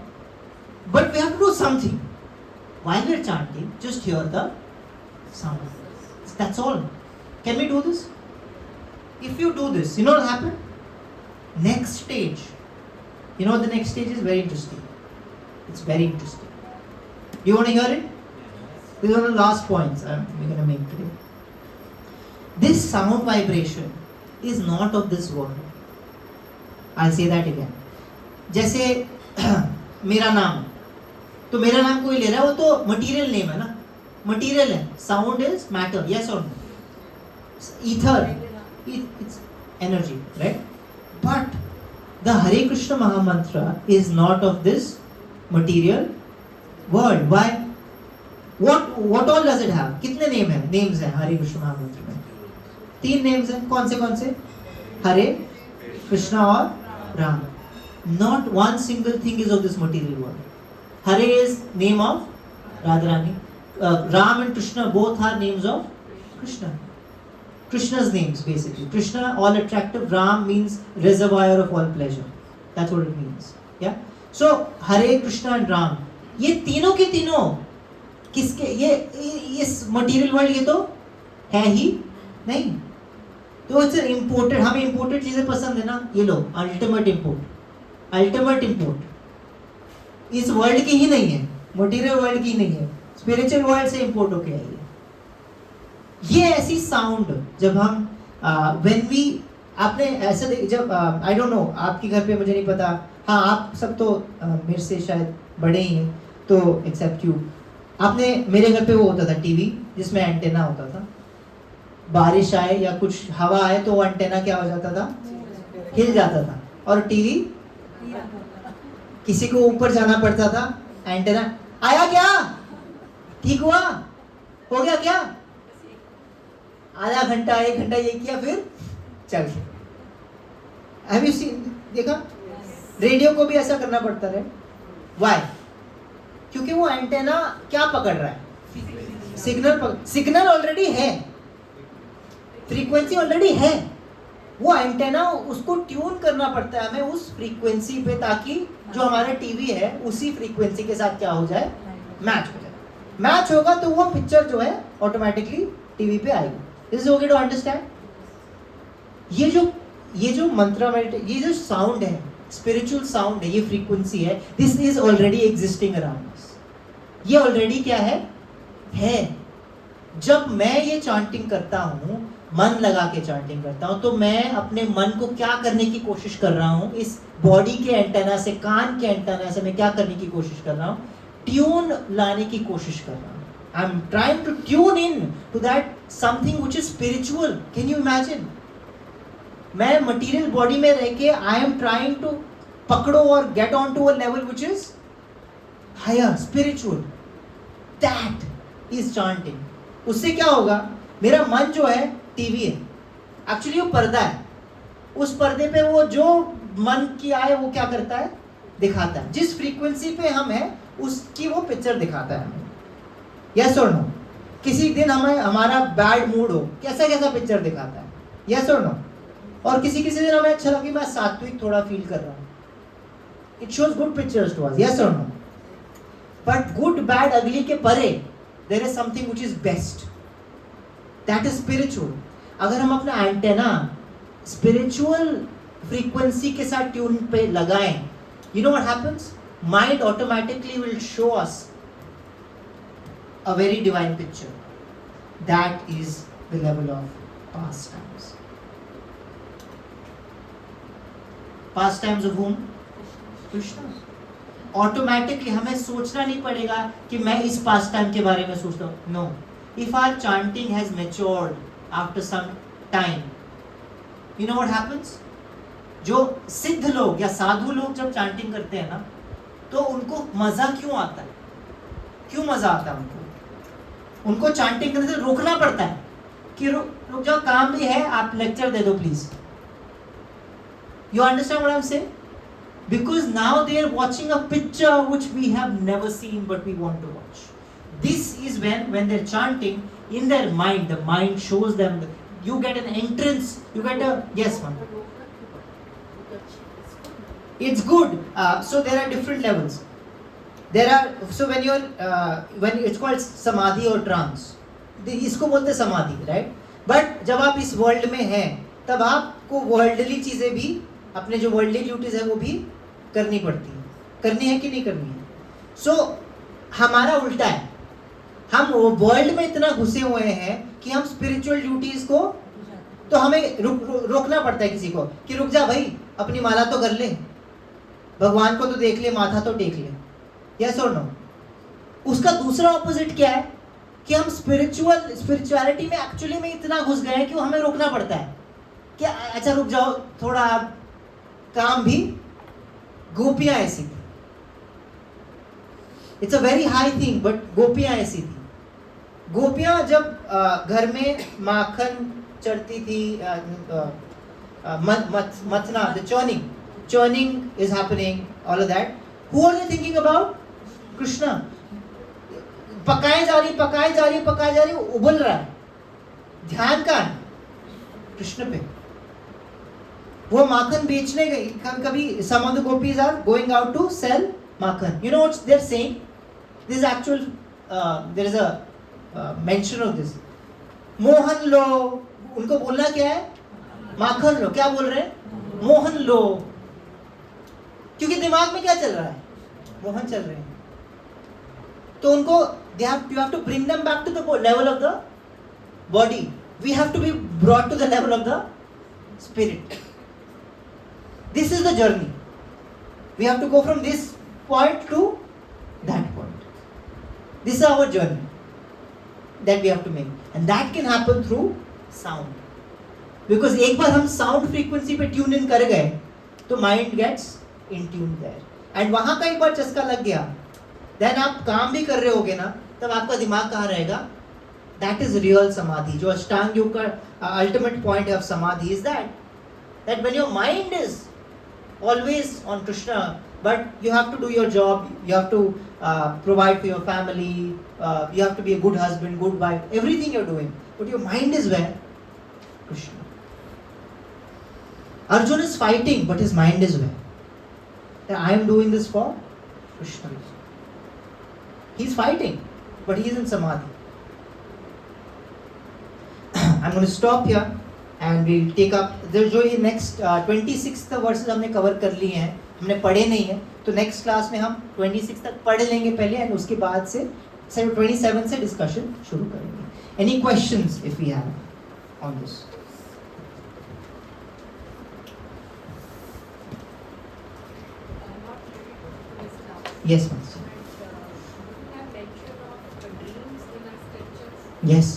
But we have to do something. While we are chanting, just hear the sound. That's all. Can we do this? If you do this, you know what will happen? Next stage. You know what the next stage is? Very interesting. It's very interesting. Do you want to hear it? These are the last points we're going to make today. This sound vibration is not of this world. I'll say that again. जैसे मेरा नाम, तो मेरा नाम कोई ले रहा है, वो तो मटीरियल नेम है ना, मटीरियल है. Sound is matter, yes or no. Ether, it's energy, right? But the Hare Krishna Mahamantra is not of this material world. Why? What all does it have? कितने नेम है? नेम्स हैं हरे कृष्ण महामंत्र में. 3 नेम्स हैं. कौन से? हरे, कृष्णा और Ram. Not one single thing is of this material world. Hare is name of Radharani. Ram and Krishna both are names of Krishna. Krishna's names basically. Krishna, all attractive. Ram means reservoir of all pleasure. That's what it means. Yeah. So Hare, Krishna and Ram. ये तीनों के तीनों किसके? ये मटेरियल वर्ल्ड ये तो है ही नहीं. तो इट्स इम्पोर्टेड. हमें इम्पोर्टेड चीजें पसंद है ना. ये लो अल्टीमेट इम्पोर्ट इस वर्ल्ड की ही नहीं है, मटेरियल वर्ल्ड की नहीं है, स्पिरिचुअल वर्ल्ड से इम्पोर्ट होके आई है. ये ऐसी साउंड जब हम व्हेन वी, आपने ऐसे जब आई डोंट नो आपके घर पे, मुझे नहीं पता. हाँ, आप सब तो मेरे से शायद बड़े ही हैं, तो एक्सेप्ट यू. आपने, मेरे घर पे वो होता था टीवी जिसमें एंटेना होता था. बारिश आए या कुछ हवा आए तो वो एंटेना क्या हो जाता था? हिल जाता था. और टीवी किसी को ऊपर जाना पड़ता था. एंटेना आया क्या? ठीक हुआ? हो गया क्या? आधा घंटा 1 घंटा ये किया, फिर चल गया. Have you seen? देखा? रेडियो को भी ऐसा करना पड़ता है. Why? क्योंकि वो एंटेना क्या पकड़ रहा है? सिग्नल ऑलरेडी है, फ्रीक्वेंसी ऑलरेडी है. वो एंटेना, उसको ट्यून करना पड़ता है हमें उस फ्रीक्वेंसी पे, ताकि जो हमारा टीवी है उसी फ्रीक्वेंसी के साथ क्या हो जाए? मैच हो जाए. मैच होगा तो वो पिक्चर जो है ऑटोमेटिकली टीवी पे आएगी. This is okay to understand. ये जो मंत्र में ये जो साउंड है, स्पिरिचुअल साउंड है, ये फ्रीक्वेंसी है, this is already existing around us. ये ऑलरेडी क्या है. जब मैं ये चांटिंग करता हूँ, मन लगा के चांटिंग करता हूँ, तो मैं अपने मन को क्या करने की कोशिश कर रहा हूँ? इस बॉडी के एंटेना से, कान के एंटेना से मैं क्या करने की कोशिश कर रहा हूँ? ट्यून लाने की कोशिश कर रहा हूँ. I am trying to tune in to that something which is spiritual. Can you imagine? मैं मटेरियल बॉडी में रह के आई एम ट्राइंग टू पकड़ो और get on to a level which is higher, spiritual. That is chanting. उससे क्या होगा? मेरा मन जो है टीवी है, एक्चुअली वो पर्दा है. उस पर्दे पे वो जो मन की आए वो क्या करता है? दिखाता है. जिस फ्रीक्वेंसी पे हम हैं उसकी वो पिक्चर दिखाता है हमें. Yes or no? किसी दिन हमारा बैड मूड हो, कैसा पिक्चर दिखाता है? Yes or no? और किसी दिन हमें अच्छा लगे, मैं सात्विक थोड़ा फील कर रहा हूँ, it shows good pictures to us. Yes or no? But good bad ugly के परे there is something which is best. That is spiritual. अगर हम अपना एंटेना स्पिरिचुअल फ्रीक्वेंसी के साथ ट्यून पे लगाएं, you know what happens? Mind automatically will show us a very divine picture. That is the level of pastimes. Pastimes of whom? Krishna. Automatically हमें सोचना नहीं पड़ेगा कि मैं इस pastime के बारे में सोचता हूँ. No. If our chanting has matured after some time, you know what happens? जो सिद्ध लोग या साधु लोग जब chanting करते हैं ना, तो उनको मजा क्यों आता है? क्यों मजा आता है उनको? उनको चांटिंग करने से रोकना पड़ता है कि रुक जाओ, काम भी है, आप लेक्चर दे दो please. You understand what I'm saying? Because now they are watching a picture which we have never seen but we want to watch. This is when they're chanting, in their mind, the mind shows them, you get an entrance, you get a, yes ma'am. It's good. So there are different levels. There are, so when you're, when it's called samadhi or trance. इसको बोलते हैं समाधि, right? But जब आप इस वर्ल्ड में हैं, तब आपको वर्ल्डली चीजें भी, अपने जो वर्ल्डली ड्यूटीज है वो भी करनी पड़ती है. करनी है कि नहीं करनी है? सो हमारा उल्टा है. हम वर्ल्ड में इतना घुसे हुए हैं कि हम स्पिरिचुअल ड्यूटीज को, तो हमें रोकना पड़ता है किसी को कि रुक जा भाई, अपनी माला तो कर ले, भगवान को तो देख ले, माथा तो टेक ले. Yes or no? उसका दूसरा ऑपोजिट क्या है कि हम स्पिरिचुअलिटी में एक्चुअली में इतना घुस गए हैं कि वो हमें रोकना पड़ता है कि अच्छा रुक जाओ थोड़ा, आप काम भी. गोपियां ऐसी थी. It's a very high thing, but गोपियां ऐसी थी. गोपियां जब घर में माखन चढ़ती थी, मथना, the churning is happening, all of that. Who are they thinking about? Krishna. पकाए जा रही, उबल रहा है. ध्यान का कृष्ण पे. वो माखन बेचने गई. कभी some of the gopis are going out to sell Makhan. You know what they're saying? This is actual, there is a mention of this. Mohan लो. उनको बोलना क्या है? माखन लो. क्या बोल रहे हैं? मोहन लो. क्योंकि दिमाग में क्या चल रहा है? मोहन चल रहे हैं. तो उनको you have to bring them back to the level of the body. We have to be brought to the level of the spirit. This is the journey. We have to go from this point to that point. This is our journey that we have to make, and that can happen through sound. Because एक बार हम sound frequency पे tune in कर गए, तो mind gets in tune there. And वहाँ का एक बार चस्का लग गया, then आप काम भी कर रहे होगे ना, तब आपका दिमाग कहाँ रहेगा? That is real samadhi. जो अष्टांग योग का ultimate point of samadhi is that when your mind is always on Krishna, but you have to do your job, you have to provide for your family, you have to be a good husband, good wife, everything you're doing, but your mind is where? Krishna. Arjuna is fighting, but his mind is where? That I am doing this for Krishna. He's fighting, but he is in samadhi. I'm going to stop here and we'll take up. जो ये next 26 वर्सेस हमने कवर कर लिए हैं, हमने पढ़े नहीं हैं, तो नेक्स्ट क्लास में हम 26 तक पढ़ लेंगे पहले, एंड उसके बाद से 27 से डिस्कशन शुरू करेंगे. Any questions if we have on this? Yes, ma'am. Yes,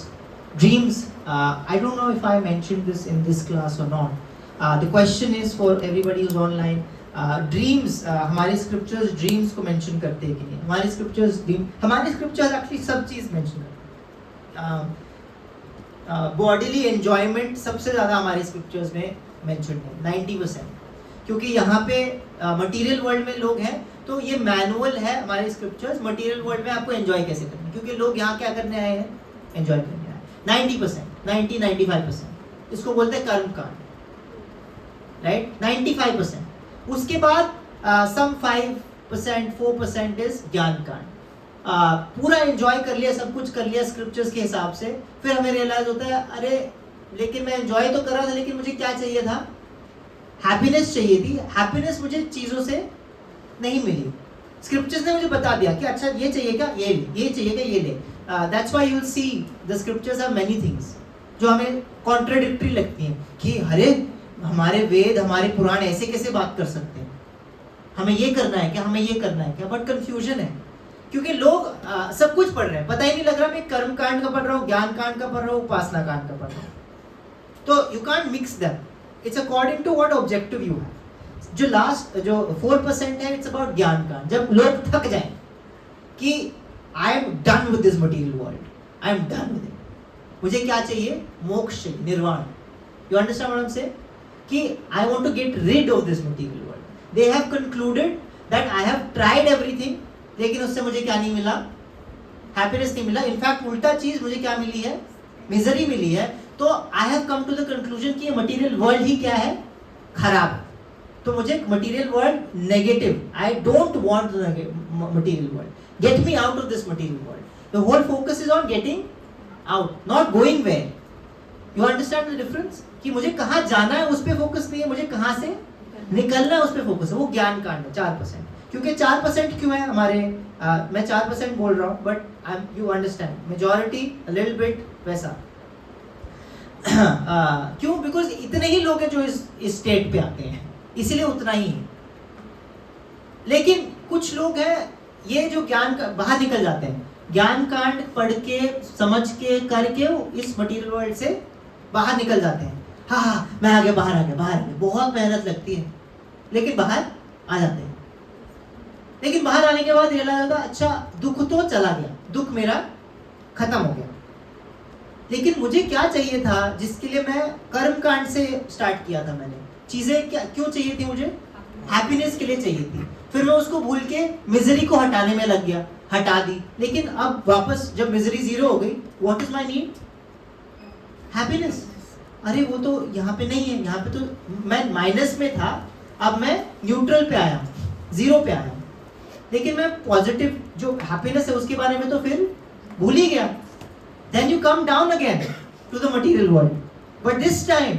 dreams. I don't know if I mentioned this in this class or not. The question is for everybody who's online. Dreams. हमारे scriptures dreams को mention करते हैं कि नहीं? हमारे scriptures हमारे scriptures actually सब चीज़ mention करते हैं. Bodily enjoyment सबसे ज़्यादा हमारे scriptures में mention है, 90%. क्योंकि यहाँ पे मटीरियल वर्ल्ड में लोग हैं, तो ये मैनुअल है हमारे स्क्रिप्चर्स. मटीरियल वर्ल्ड में आपको एंजॉय कैसे करना है, क्योंकि लोग यहाँ क्या करने आए हैं? एंजॉय करने आए. 90%, 90-95% इसको बोलते हैं कर्म कांड, राइट? 95%. उसके बाद सम 5%, 4% इज ज्ञान कांड. पूरा एंजॉय कर लिया, सब कुछ कर लिया स्क्रिप्चर्स के हिसाब से, फिर हमें रियलाइज होता है अरे लेकिन मैं एंजॉय तो कर रहा था, लेकिन मुझे क्या चाहिए था? हैप्पीनेस चाहिए थी. हैप्पीनेस मुझे चीज़ों से नहीं मिली. स्क्रिप्चर्स ने मुझे बता दिया कि अच्छा ये चाहिए क्या? ये चाहिए क्या? ये ले. That's why you will see the scriptures are many things जो हमें कॉन्ट्राडिक्टरी लगती हैं कि अरे हमारे वेद, हमारे पुराण ऐसे कैसे बात कर सकते हैं? हमें ये करना है क्या? हमें ये करना है क्या? बट कंफ्यूजन है, क्योंकि लोग सब कुछ पढ़ रहे हैं, पता ही नहीं लग रहा मैं कर्म कांड का पढ़ रहा हूँ, ज्ञान कांड का पढ़ रहा हूँ, उपासना कांड का पढ़ रहा हूँ. तो you can't mix them. It's according to what objective you have. जो लास्ट जो 4% है, इट्स अबाउट ज्ञान कांड. जब लोग थक जाएं कि I am done with this material world, I am done with it. मुझे क्या चाहिए? मोक्ष, निर्वाण। You understand what I am saying? कि I want to get rid of this material world. They have concluded that I have tried everything, लेकिन उससे मुझे क्या नहीं मिला? हैप्पीनेस नहीं मिला। इनफैक्ट उल्टा चीज मुझे क्या मिली है? मिजरी मिली है। तो I have come to the conclusion कि ये मटेरियल वर्ल्ड ही क्या है? खराब। तो मुझे material world negative, I don't want the material world, get me out of this material world. The whole focus is on getting out, not going where. You understand the difference? कि मुझे कहाँ जाना है उस पे फोकस नहीं है, मुझे कहाँ से निकलना है उस पे फोकस है। वो ज्ञान कांड है 4%। क्योंकि 4% क्यों है हमारे? मैं 4% बोल रहा हूँ, but you understand majority little bit वैसा। क्यों? बिकॉज इतने ही लोग हैं जो इस स्टेट पे आते हैं, इसीलिए उतना ही है। लेकिन कुछ लोग हैं ये जो ज्ञान का बाहर निकल जाते हैं, ज्ञान कांड पढ़ के समझ के करके इस मटेरियल वर्ल्ड से बाहर निकल जाते हैं। हाँ, मैं आगे, बाहर आ गया। बहुत मेहनत लगती है, लेकिन बाहर आ जाते हैं। लेकिन बाहर आने के बाद रियलाइज होता, अच्छा दुख तो चला गया, दुख मेरा खत्म हो गया। लेकिन मुझे क्या चाहिए था जिसके लिए मैं कर्म कांड से स्टार्ट किया था? मैंने चीजें क्यों चाहिए थी? मुझे हैप्पीनेस के लिए चाहिए थी। फिर मैं उसको भूल के मिजरी को हटाने में लग गया, हटा दी। लेकिन अब वापस जब मिजरी 0 हो गई, what is my need? Happiness. अरे वो तो यहाँ पे नहीं है, यहाँ पे तो मैं माइनस में था, अब मैं न्यूट्रल पे आया हूँ, 0 पे आया हूँ। लेकिन मैं पॉजिटिव जो हैप्पीनेस है उसके बारे में तो फिर भूल ही गया। Then you come down again to the material world. But this time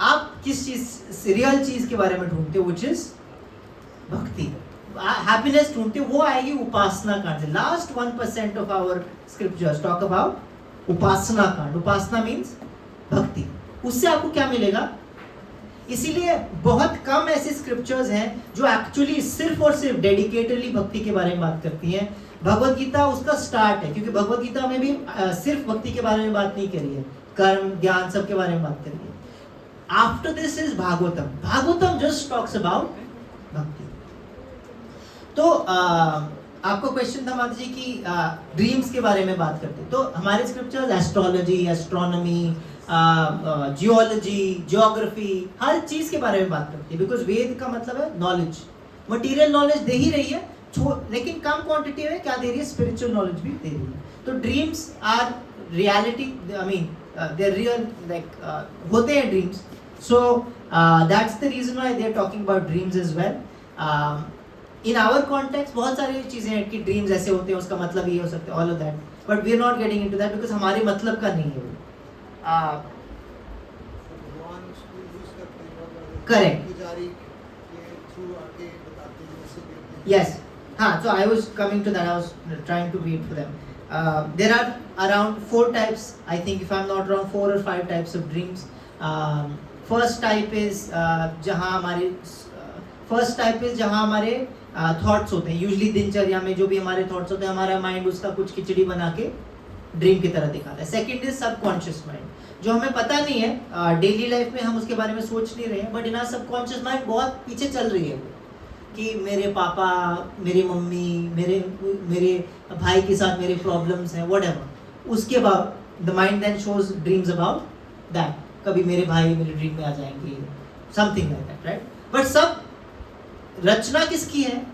आप किस चीज, रियल चीज के बारे में ढूंढते हो, which is भक्ति, हैप्पीनेस ढूंढते हो। वो आएगी उपासना कांड से। Last 1% of our scriptures talk about उपासना कांड। उपासना मीन्स भक्ति। उससे आपको क्या मिलेगा? इसीलिए बहुत कम ऐसे स्क्रिप्चर्स हैं जो एक्चुअली सिर्फ और सिर्फ डेडिकेटेडली भक्ति के बारे में बात करती हैं। भगवत गीता उसका स्टार्ट है, क्योंकि भगवत गीता में भी सिर्फ भक्ति के बारे में बात नहीं करी है, कर्म, ज्ञान, सब के बारे में बात करी है। After this is Bhagavatam. Bhagavatam just talks about भक्ति। तो आपको क्वेश्चन था माता जी की ड्रीम्स के बारे में बात करते, तो हमारे scriptures astrology, astronomy, geology, geography, हर चीज के बारे में बात करती है। बिकॉज वेद का मतलब है नॉलेज। मटीरियल नॉलेज दे ही रही है, लेकिन कम क्वांटिटी में क्या दे रही है? स्पिरिचुअल नॉलेज भी दे रही है। तो dreams are reality, I mean they are real, like होते हैं dreams. So that's the reason why they are talking about dreams as well. In our context बहुत सारी चीजें हैं कि ड्रीम्स ऐसे होते हैं, उसका मतलब ये हो सकता है, all of that, but we are not getting into that because हमारे मतलब का नहीं है वो। Correct, yes. So I was coming to that. I was trying to wait for them. There are around 4 types, I think, if I'm not wrong, 4 or 5 types of dreams. First type is जहाँ हमारे थॉट्स होते हैं। यूजली दिनचर्या में जो भी हमारे थॉट्स होते हैं, हमारा माइंड उसका कुछ खिचड़ी बना के ड्रीम की तरह दिखाता है। सेकंड इज सबकॉन्शियस माइंड, जो हमें पता नहीं है, डेली लाइफ में हम उसके बारे में सोच नहीं रहे हैं, but in our subconscious mind बहुत पीछे चल रही है कि मेरे पापा, मेरी मम्मी, मेरे भाई के साथ मेरे प्रॉब्लम्स हैं, व्हाटएवर। उसके बाद the mind then shows dreams about that. कभी मेरे भाई मेरे ड्रीम में आ जाएंगे, something like that, right? But सब रचना किसकी है?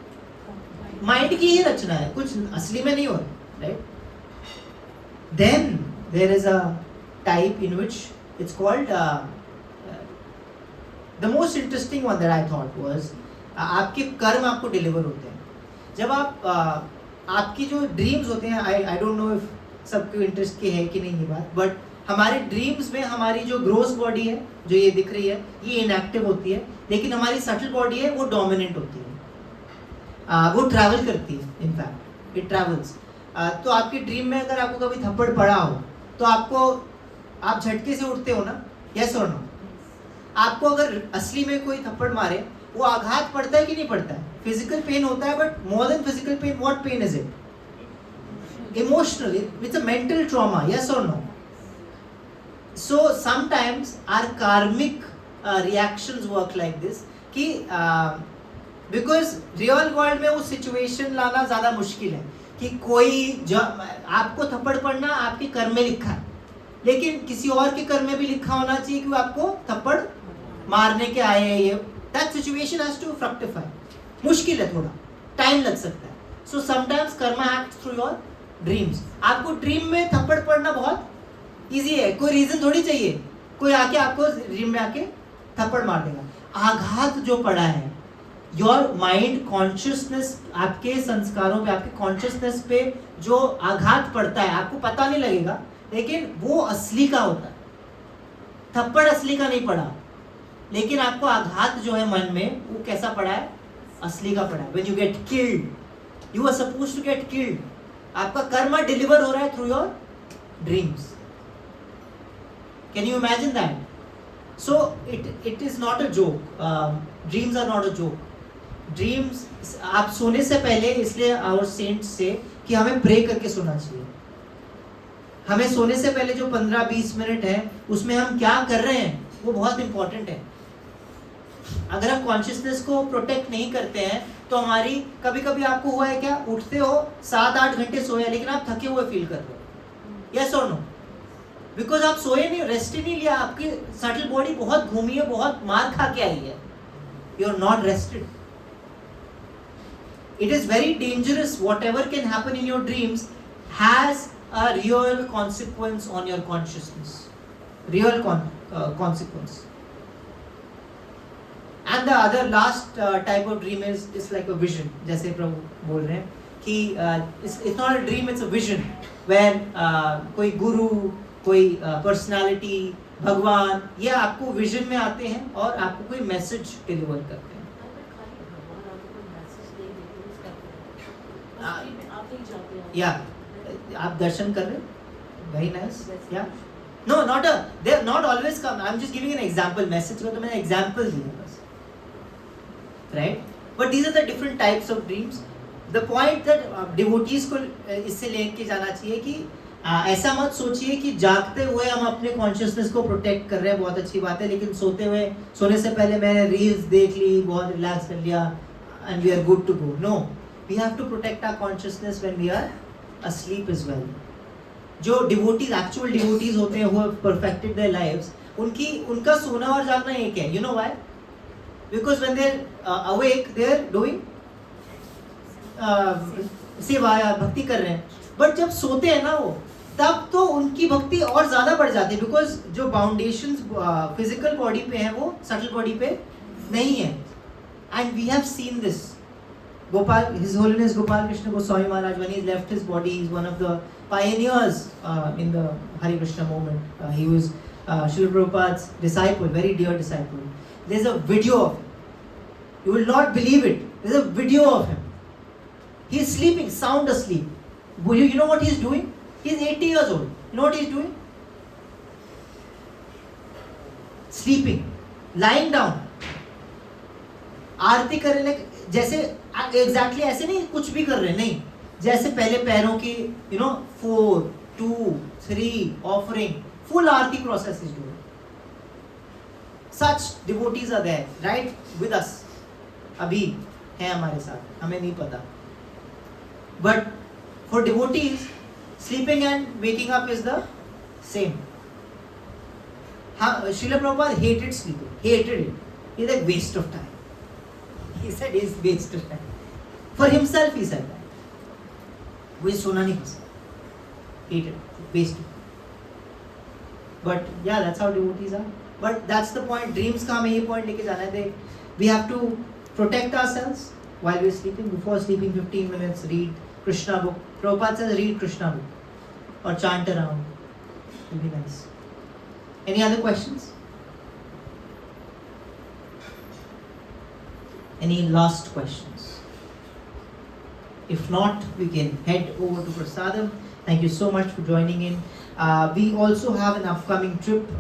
माइंड की ही रचना है, कुछ असली में नहीं हो रहा, right? Then there is a type in which it's called the most interesting one that I thought was, आपके कर्म आपको डिलीवर होते हैं जब आप आपकी जो ड्रीम्स होते हैं। आई डोंट नो इफ सबको इंटरेस्ट की है कि नहीं ये बात, बट हमारे ड्रीम्स में हमारी जो ग्रोस बॉडी है, जो ये दिख रही है, ये इनएक्टिव होती है, लेकिन हमारी सटल बॉडी है वो डोमिनेंट होती है, वो ट्रैवल करती है, इनफैक्ट इट ट्रैवल्स। तो आपके ड्रीम में अगर आपको कभी थप्पड़ पड़ा हो तो आप झटके से उठते हो ना, यस और नो? आपको अगर असली में कोई थप्पड़ मारे, वो आघात पड़ता है कि नहीं पड़ता है? फिजिकल पेन होता है, but more than physical pain, what pain is it? Emotional, it's a mental trauma, yes or no? So sometimes our karmic reactions work like this कि बिकॉज रियल वर्ल्ड में वो सिचुएशन लाना ज़्यादा मुश्किल है, कि आपको थप्पड़ पड़ना आपके कर्म में लिखा है, लेकिन किसी और के कर्म में भी लिखा होना चाहिए कि वो आपको थप्पड़ मारने के आए हैं। ये that situation has to fructify. मुश्किल है, थोड़ा टाइम लग सकता है। So sometimes karma acts through your dreams. आपको ड्रीम में थप्पड़ पड़ना बहुत इजी है, कोई रीजन थोड़ी चाहिए, कोई आके आपको ड्रीम में आके थप्पड़ मार देगा। आघात जो पड़ा है, योर माइंड कॉन्शियसनेस, आपके संस्कारों पे, आपके कॉन्शियसनेस पे जो आघात पड़ता है, आपको पता नहीं लगेगा, लेकिन वो असली का होता है। थप्पड़ असली का नहीं पड़ा, लेकिन आपको आघात जो है मन में, वो कैसा पड़ा है? असली का पड़ा है। When you get killed, you are supposed to get killed. आपका कर्मा डिलीवर हो रहा है through your dreams. Can you imagine that? So it is not a joke. Dreams are not a joke. Dreams, आप सोने से पहले, इसलिए आवर सेंट्स से कि हमें प्रे करके सोना चाहिए। हमें सोने से पहले जो 15-20 मिनट है, उसमें हम क्या कर रहे हैं, वो बहुत इंपॉर्टेंट है। अगर हम कॉन्शियसनेस को प्रोटेक्ट नहीं करते हैं, तो हमारी, कभी कभी आपको हुआ है क्या, उठते हो 7-8 घंटे सोया, लेकिन आप थके हुए फील कर रहे हो, यस और नो? बिकॉज आप सोए नहीं, रेस्ट ही नहीं लिया, आपकी सटल बॉडी बहुत घूमी है, बहुत मार खा के आई है, you are not rested. It is very dangerous. Whatever can happen in your dreams has a real consequence on your consciousness. Real consequence. And the other last type of dream is like a vision. जैसे प्रभु बोल रहे हैं कि it's not a dream, it's a vision where कोई गुरु, कोई personality, भगवान, ये आपको विजन में आते हैं और आपको कोई मैसेज डिलीवर करते हैं। या आप दर्शन कर रहे, वेरी नाइस। या no, not they are not always come, I am just giving an example. Message को तो मैंने एग्जांपल दिया बस, right? But these are the different types of dreams. The point that devotees को इससे लेके जाना चाहिए कि ऐसा मत सोचिए कि जागते हुए हम अपने कॉन्शियसनेस को प्रोटेक्ट कर रहे हैं, बहुत अच्छी बात है, लेकिन सोने से पहले मैंने रील्स देख ली, बहुत रिलैक्स कर लिया, and we are good to go. No, we have to protect our consciousness when we are asleep as well. जो devotees, actual devotees होते हैं, who have perfected their lives, उनका सोना और जागना एक है। You know why? Because when they're awake, they're doing सेवा या भक्ति कर रहे हैं, but जब सोते हैं ना वो, तब तो उनकी भक्ति और ज़्यादा बढ़ जाती है, because जो foundations physical body पे हैं, वो subtle body पे नहीं है। And we have seen this. His Holiness Gopal Krishna Goswami Maharaj, when he left his body, he is one of the pioneers in the Hare Krishna movement. He was Srila Prabhupada's disciple, very dear disciple. There's a video of him. You will not believe it. There's a video of him. He is sleeping, sound asleep. You know what he is doing? He is 80 years old. You know what he is doing? Sleeping, lying down. आरती करने, जैसे एग्जैक्टली ऐसे नहीं कुछ भी कर रहे, नहीं, जैसे पहले पैरों की 4, 2, 3 offering, full aarti process is doing. Such devotees are there right with us, अभी है हमारे साथ, हमें नहीं पता। But for devotees, sleeping and waking up is the same. हाँ, Srila Prabhupada hated sleeping, hated it. He's like waste of time. He said it's waste of time. For himself he said that. वो सोना नहीं पसंद, hated, waste. But yeah, that's how devotees are. But that's the point. Dreams का हमें ये point लेके जाना है। We have to protect ourselves while we're sleeping. Before sleeping, 15 minutes read Krishna book. Prabhupada says read Krishna book or chant around. It'll be nice. Any other questions? Any last questions? If not, we can head over to Prasadam. Thank you so much for joining in. We also have an upcoming trip